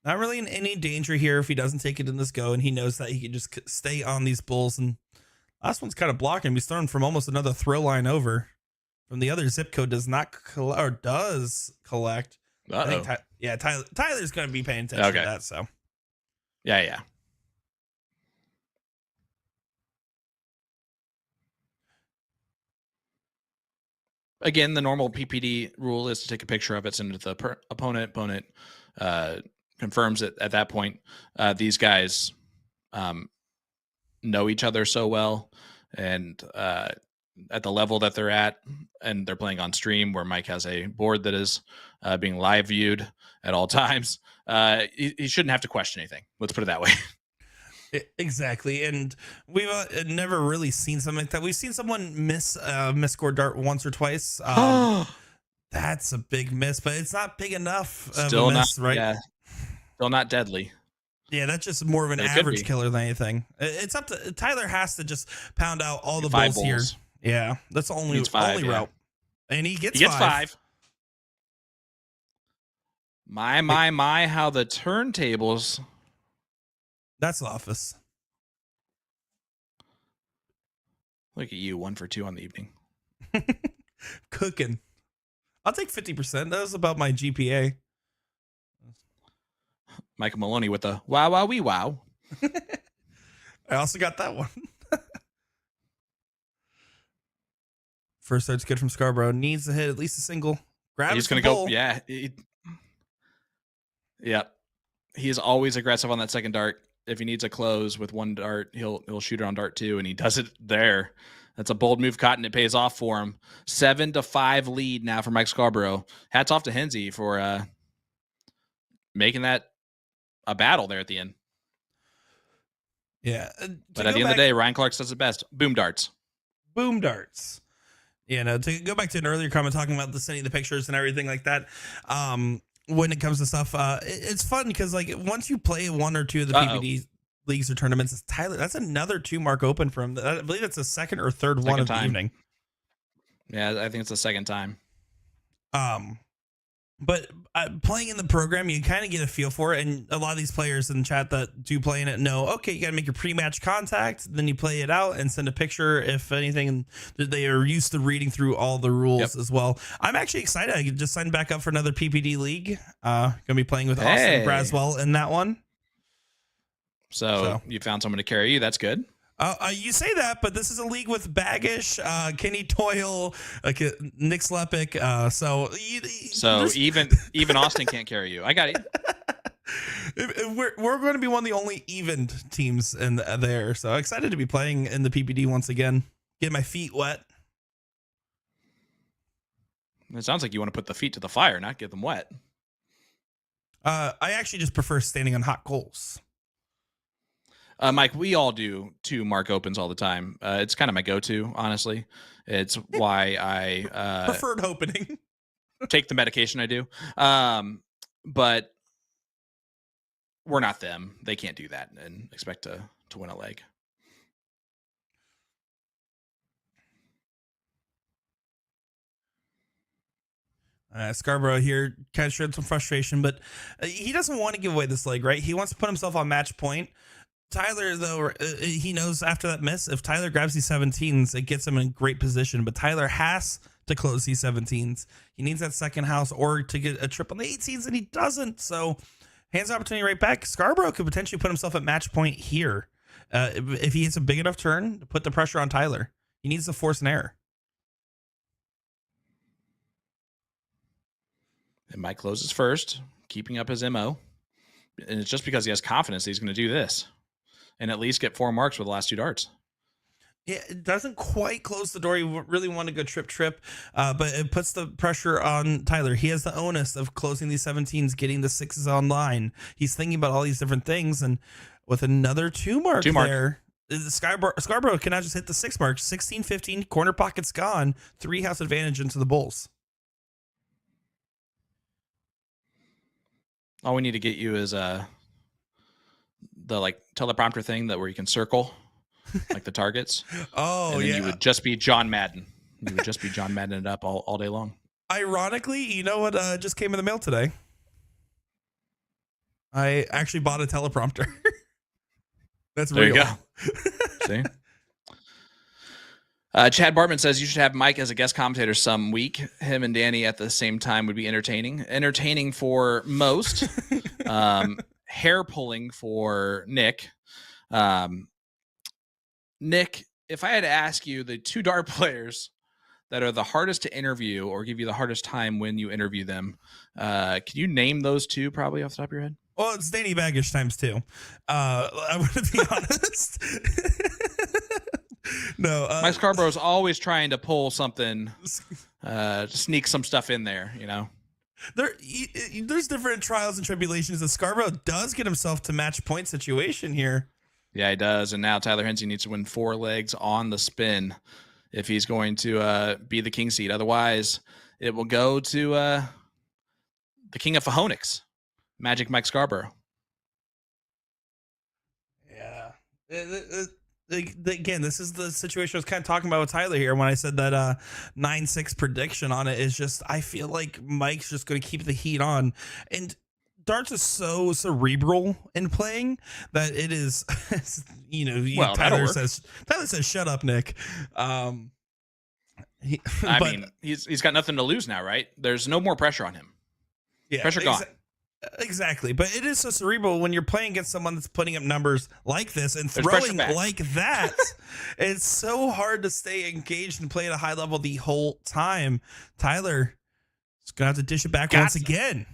[SPEAKER 1] Not really in any danger here if he doesn't take it in this go, and he knows that he can just stay on these bulls. And last one's kind of blocking. He's thrown from almost another throw line over. From the other zip code does not collect, or does collect. I think Tyler's going to be paying attention to that. So
[SPEAKER 2] yeah. Again, the normal PPD rule is to take a picture of it, send it to the opponent. Opponent confirms it at that point. These guys know each other so well, and at the level that they're at, and they're playing on stream where Mike has a board that is being live viewed at all times. He shouldn't have to question anything. Let's put it that way.
[SPEAKER 1] Exactly, and we've never really seen something like that. We've seen someone misscore dart once or twice. That's a big miss, but it's not big enough of a miss, right?
[SPEAKER 2] Yeah, still not deadly.
[SPEAKER 1] Yeah, that's just more of an average killer than anything. It's up to Tyler. Has to just pound out all the balls here. Yeah, that's the only route, and he gets 5. My, how the turntables. That's the office.
[SPEAKER 2] Look at you, 1 for 2 on the evening.
[SPEAKER 1] Cooking. I'll take 50%. That was about my GPA.
[SPEAKER 2] Michael Maloney with the wow, wow, wee, wow.
[SPEAKER 1] I also got that one. First start's good from Scarborough. Needs to hit at least a single.
[SPEAKER 2] He's going to go. Yeah. Yep. He is always aggressive on that second dart. If he needs a close with one dart, he'll shoot it on dart 2, and he does it there. That's a bold move, Cotton. It pays off for him. 7-5 lead now for Mike Scarborough. Hats off to Henze for making that a battle there at the end.
[SPEAKER 1] Yeah.
[SPEAKER 2] But at the end of the day, Ryan Clark says it best. Boom darts.
[SPEAKER 1] Boom darts. You know, to go back to an earlier comment talking about the sending the pictures and everything like that. When it comes to stuff, it's fun because like once you play one or two of the PPD leagues or tournaments, it's Tyler. That's another 2 mark open for him. I believe it's the second or third one of the evening.
[SPEAKER 2] Yeah, I think it's the second time.
[SPEAKER 1] But playing in the program, you kind of get a feel for it. And a lot of these players in the chat that do play in it know, okay, you got to make your pre-match contact. Then you play it out and send a picture. If anything, and they are used to reading through all the rules as well. I'm actually excited. I just signed back up for another PPD league. Going to be playing with Austin Braswell in that one.
[SPEAKER 2] So you found someone to carry you. That's good.
[SPEAKER 1] You say that, but this is a league with Baggish, Kenny Toyle, Nick Slepik. So
[SPEAKER 2] even Austin can't carry you. I got it.
[SPEAKER 1] We're going to be one of the only evened teams in there. So excited to be playing in the PPD once again. Get my feet wet.
[SPEAKER 2] It sounds like you want to put the feet to the fire, not get them wet.
[SPEAKER 1] I actually just prefer standing on hot coals.
[SPEAKER 2] Mike, we all do 2 mark opens all the time. It's kind of my go-to, honestly. It's why I
[SPEAKER 1] preferred opening.
[SPEAKER 2] take the medication I do. But we're not them. They can't do that and expect to win a leg.
[SPEAKER 1] Scarborough here kind of showed some frustration, but he doesn't want to give away this leg, right? He wants to put himself on match point. Tyler, though, he knows after that miss, if Tyler grabs these 17s, it gets him in great position. But Tyler has to close these 17s. He needs that second house or to get a trip on the 18s, and he doesn't. So, hands opportunity right back. Scarborough could potentially put himself at match point here if he hits a big enough turn to put the pressure on Tyler. He needs to force an error.
[SPEAKER 2] And Mike closes first, keeping up his MO. And it's just because he has confidence that he's going to do this and at least get 4 marks with the last 2 darts.
[SPEAKER 1] Yeah, it doesn't quite close the door. You really want to go trip, but it puts the pressure on Tyler. He has the onus of closing these 17s, getting the 6s online. He's thinking about all these different things, and with another 2 mark there, Scarborough cannot just hit the 6 mark. 16, 15, corner pocket's gone. 3 house advantage into the Bulls.
[SPEAKER 2] All we need to get you is the like teleprompter thing that where you can circle like the targets.
[SPEAKER 1] Oh,
[SPEAKER 2] and then you would just be John Madden. You would just be John Madden it up all day long.
[SPEAKER 1] Ironically, you know what just came in the mail today? I actually bought a teleprompter. That's
[SPEAKER 2] there
[SPEAKER 1] real.
[SPEAKER 2] You go. See? Chad Bartman says you should have Mike as a guest commentator some week. Him and Danny at the same time would be entertaining. Entertaining for most. Hair pulling for Nick. Nick, if I had to ask you the 2 dart players that are the hardest to interview or give you the hardest time when you interview them, can you name those 2 probably off the top of your head?
[SPEAKER 1] Well, it's Danny Baggish times 2. I'm going to be honest. No,
[SPEAKER 2] Mike Scarborough is always trying to pull something, sneak some stuff in there, you know.
[SPEAKER 1] There's different trials and tribulations that Scarborough does get himself to match point situation here.
[SPEAKER 2] Yeah, he does. And now Tyler Henze needs to win 4 legs on the spin if he's going to be the king seed. Otherwise, it will go to the king of Fahonix, Magic Mike Scarborough.
[SPEAKER 1] Yeah. Again, this is the situation I was kind of talking about with Tyler here when I said that 9-6 prediction on it is just, I feel like Mike's just going to keep the heat on. And darts is so cerebral in playing that it is, Tyler says, shut up, Nick.
[SPEAKER 2] I mean, he's got nothing to lose now, right? There's no more pressure on him.
[SPEAKER 1] Yeah,
[SPEAKER 2] Pressure gone.
[SPEAKER 1] Exactly. But it is so cerebral when you're playing against someone that's putting up numbers like this and
[SPEAKER 2] There's pressure
[SPEAKER 1] throwing
[SPEAKER 2] back.
[SPEAKER 1] like that. It's so hard to stay engaged and play at a high level the whole time. Tyler is going to have to dish it back once again.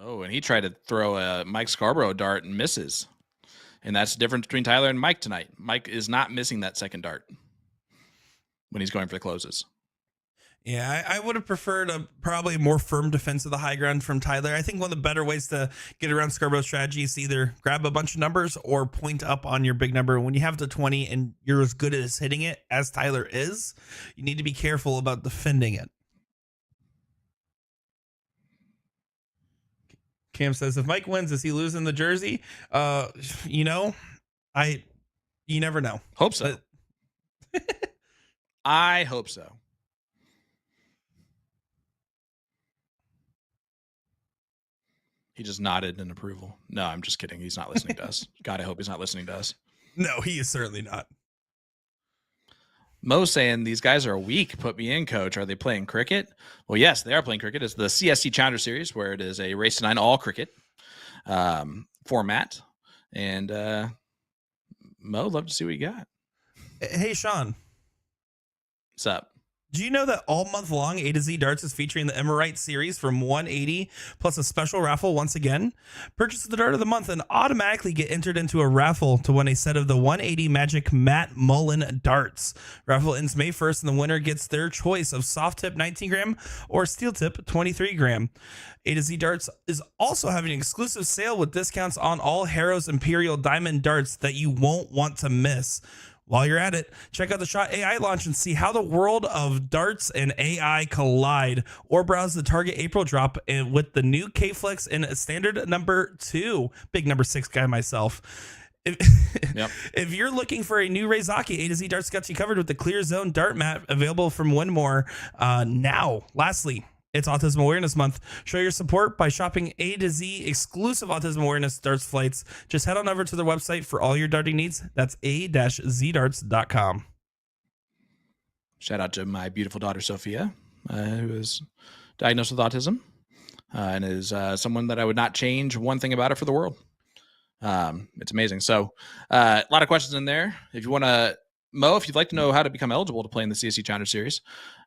[SPEAKER 2] Oh, and he tried to throw a Mike Scarborough dart and misses. And that's the difference between Tyler and Mike tonight. Mike is not missing that second dart when he's going for the closes.
[SPEAKER 1] Yeah, I would have preferred a probably more firm defense of the high ground from Tyler. I think one of the better ways to get around Scarborough's strategy is to either grab a bunch of numbers or point up on your big number. When you have the 20 and you're as good as hitting it as Tyler is, you need to be careful about defending it. Cam says, if Mike wins, is he losing the jersey? You never know.
[SPEAKER 2] Hope so. I hope so. He just nodded in approval. No, I'm just kidding. He's not listening to us. God, I hope he's not listening to us.
[SPEAKER 1] No, he is certainly not.
[SPEAKER 2] Mo saying these guys are weak. Put me in, coach. Are they playing cricket? Well, yes, they are playing cricket. It's the CSC Challenger Series, where it is a race to 9 all cricket format. And Mo, love to see what you got.
[SPEAKER 1] Hey, Sean.
[SPEAKER 2] What's up?
[SPEAKER 1] Do you know that all month long, A to Z Darts is featuring the Emerite series from 180 plus a special raffle once again? Purchase the Dart of the Month and automatically get entered into a raffle to win a set of the 180 Magic Matt Mullen darts. Raffle ends May 1st and the winner gets their choice of soft tip 19 gram or steel tip 23 gram. A to Z Darts is also having an exclusive sale with discounts on all Harrow's Imperial Diamond darts that you won't want to miss. While you're at it, check out the Shot AI launch and see how the world of darts and AI collide, or browse the Target April drop with the new K-Flex in standard number 2. Big number 6 guy myself. If you're looking for a new Reizaki, A to Z Darts got you covered with the Clear Zone Dart Mat available from Winmore now. Lastly, it's Autism Awareness Month. Show your support by shopping A to Z exclusive Autism Awareness darts flights. Just head on over to their website for all your darting needs. That's a-zdarts.com.
[SPEAKER 2] Shout out to my beautiful daughter, Sophia, who is diagnosed with autism and is someone that I would not change one thing about her for the world. It's amazing. So a lot of questions in there. If you want to, Mo, if you'd like to know how to become eligible to play in the CSC Challenger Series,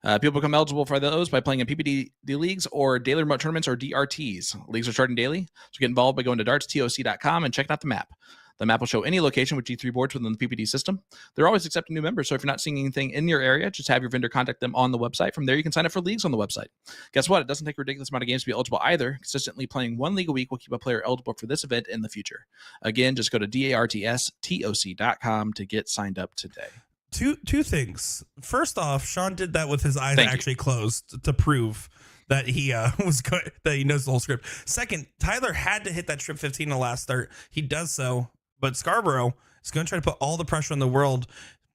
[SPEAKER 2] people become eligible for those by playing in PPD leagues or daily remote tournaments or DRTs. Leagues are starting daily, so get involved by going to dartstoc.com and checking out the map. The map will show any location with G3 boards within the PPD system. They're always accepting new members, so if you're not seeing anything in your area, just have your vendor contact them on the website. From there, you can sign up for leagues on the website. Guess what? It doesn't take a ridiculous amount of games to be eligible either. Consistently playing one league a week will keep a player eligible for this event in the future. Again, just go to dartstoc.com to get signed up today.
[SPEAKER 1] Two things. First off, Sean did that with his eyes actually closed to prove that he was good, that he knows the whole script. Second, Tyler had to hit that trip 15 in the last start. He does so, but Scarborough is going to try to put all the pressure in the world.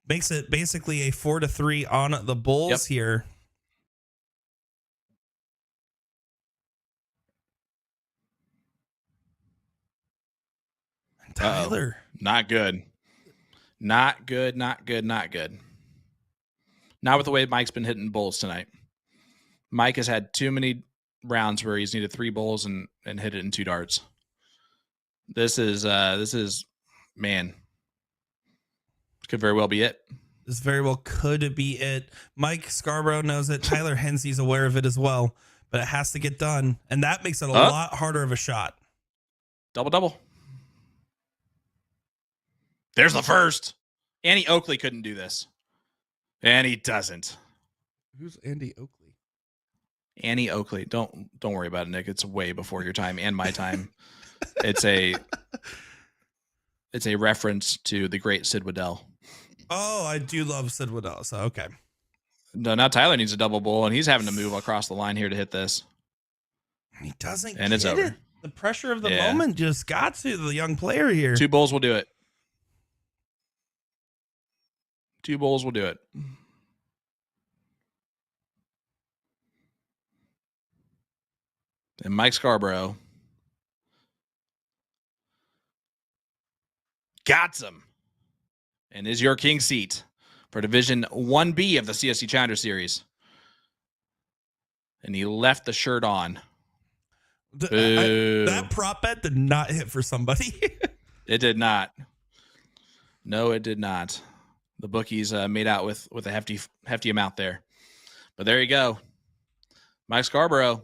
[SPEAKER 1] Makes it basically a 4-3 on the Bulls here. Tyler.
[SPEAKER 2] Not good. Not good. Not with the way Mike's been hitting bowls tonight. Mike has had too many rounds where he's needed 3 bowls and hit it in 2 darts. This is man. Could very well be it.
[SPEAKER 1] This very well could be it. Mike Scarborough knows it. Tyler Henze's aware of it as well, but it has to get done, and that makes it a lot harder of a shot.
[SPEAKER 2] Double. There's the first. Andy Oakley couldn't do this. And he doesn't.
[SPEAKER 1] Who's Andy Oakley?
[SPEAKER 2] Annie Oakley. Don't worry about it, Nick. It's way before your time and my time. It's a reference to the great Sid Waddell.
[SPEAKER 1] Oh, I do love Sid Waddell. So okay.
[SPEAKER 2] No, now Tyler needs a double bowl, and he's having to move across the line here to hit this.
[SPEAKER 1] He doesn't
[SPEAKER 2] and
[SPEAKER 1] get
[SPEAKER 2] it's over.
[SPEAKER 1] it. The pressure of the moment just got to the young player here.
[SPEAKER 2] 2 bowls will do it. 2 bowls will do it. And Mike Scarborough got him and is your king seat for Division 1B of the CSC Challenger Series. And he left the shirt on.
[SPEAKER 1] That prop bet did not hit for somebody.
[SPEAKER 2] It did not. No, it did not. The bookies made out with a hefty amount there. But there you go. Mike Scarborough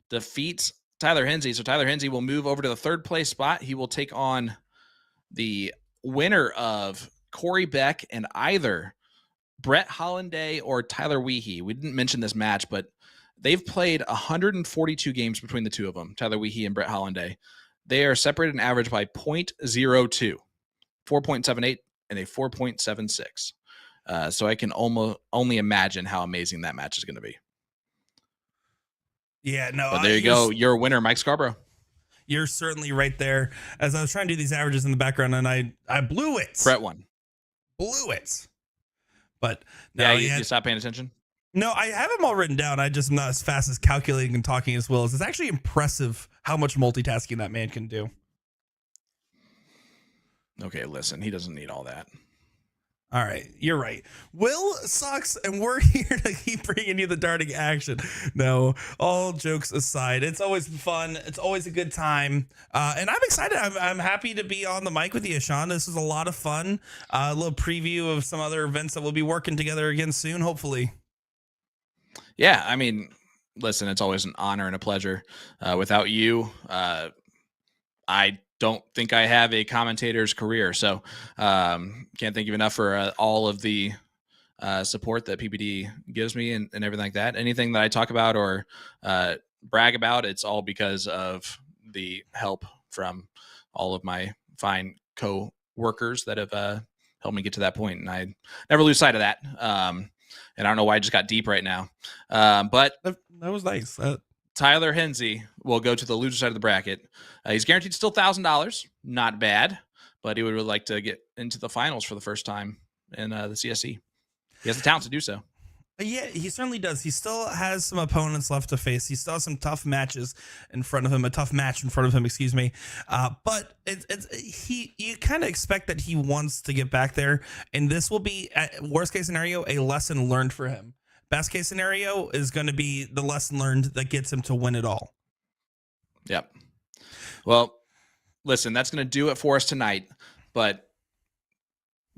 [SPEAKER 2] defeats Tyler Henze. So Tyler Henze will move over to the third place spot. He will take on the winner of Corey Beck and either Brett Hollanday or Tyler Weehee. We didn't mention this match, but they've played 142 games between the two of them, Tyler Weehee and Brett Hollanday. They are separated in average by 0.02, 4.78, and a 4.76. So I can only imagine how amazing that match is going to be.
[SPEAKER 1] Yeah, no.
[SPEAKER 2] But there you go. You're a winner, Mike Scarborough.
[SPEAKER 1] You're certainly right there. As I was trying to do these averages in the background, and I blew it.
[SPEAKER 2] Brett won.
[SPEAKER 1] Blew it. But no,
[SPEAKER 2] you stopped paying attention?
[SPEAKER 1] No, I have them all written down. I just am not as fast as calculating and talking as well as it's actually impressive how much multitasking that man can do.
[SPEAKER 2] Okay, listen, he doesn't need all that.
[SPEAKER 1] All right, you're right. Will sucks, and we're here to keep bringing you the darting action. No, all jokes aside, it's always fun. It's always a good time, and I'm excited. I'm happy to be on the mic with you, Sean. This is a lot of fun. A little preview of some other events that we'll be working together again soon, hopefully.
[SPEAKER 2] Yeah, I mean, listen, it's always an honor and a pleasure. Without you, I don't think I have a commentator's career. So can't thank you enough for all of the support that PPD gives me and everything like that. Anything that I talk about or brag about, it's all because of the help from all of my fine co-workers that have helped me get to that point. And I never lose sight of that. And I don't know why I just got deep right now. But
[SPEAKER 1] that was nice.
[SPEAKER 2] Tyler Henze will go to the loser side of the bracket. He's guaranteed still $1,000. Not bad, but he would really like to get into the finals for the first time in the CSC. He has the talent to do so.
[SPEAKER 1] Yeah, he certainly does. He still has some opponents left to face. He still has some tough matches in front of him, excuse me. But you kind of expect that he wants to get back there, and this will be, at worst case scenario, a lesson learned for him. Best case scenario is going to be the lesson learned that gets him to win it all.
[SPEAKER 2] Yep. Well, listen, that's going to do it for us tonight. But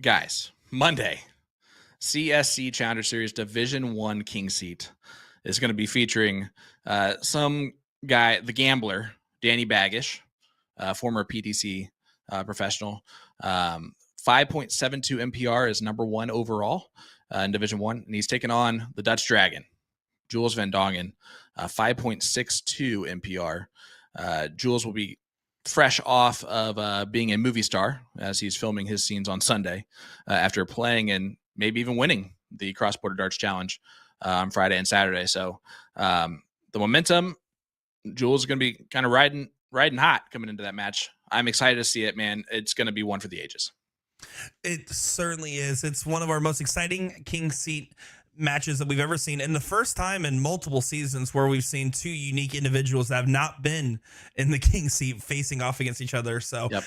[SPEAKER 2] guys, Monday, CSC Challenger Series Division 1 King Seat is going to be featuring some guy, the gambler, Danny Baggish, former PTC professional. 5.72 MPR is number one overall in Division 1, and he's taking on the Dutch Dragon, Jules Van Dongen, 5.62 MPR. Jules will be fresh off of being a movie star as he's filming his scenes on Sunday after playing and maybe even winning the Cross Border Darts Challenge on Friday and Saturday. So the momentum, Jules is going to be kind of riding hot coming into that match. I'm excited to see it, man. It's going to be one for the ages.
[SPEAKER 1] It certainly is. It's one of our most exciting King Seat matches that we've ever seen, and the first time in multiple seasons where we've seen two unique individuals that have not been in the King Seat facing off against each other. So
[SPEAKER 2] yep.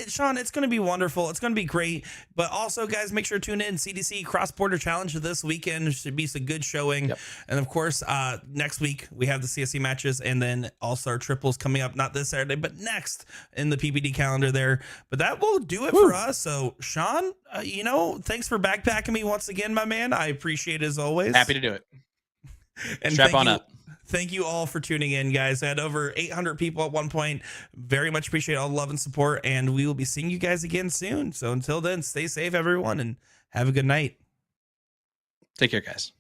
[SPEAKER 1] Sean, it's going to be wonderful. It's going to be great. But also, guys, make sure to tune in. CDC Cross Border Challenge this weekend should be some good showing. Yep. And of course, next week we have the CSC matches and then All-Star triples coming up, not this Saturday, but next in the PPD calendar there. But that will do it for us. So Sean, thanks for backpacking me once again, my man. I appreciate it as always.
[SPEAKER 2] Happy to do it.
[SPEAKER 1] And
[SPEAKER 2] strap on up.
[SPEAKER 1] Thank you all for tuning in, guys. I had over 800 people at one point. Very much appreciate all the love and support, and we will be seeing you guys again soon. So until then, stay safe, everyone, and have a good night.
[SPEAKER 2] Take care, guys.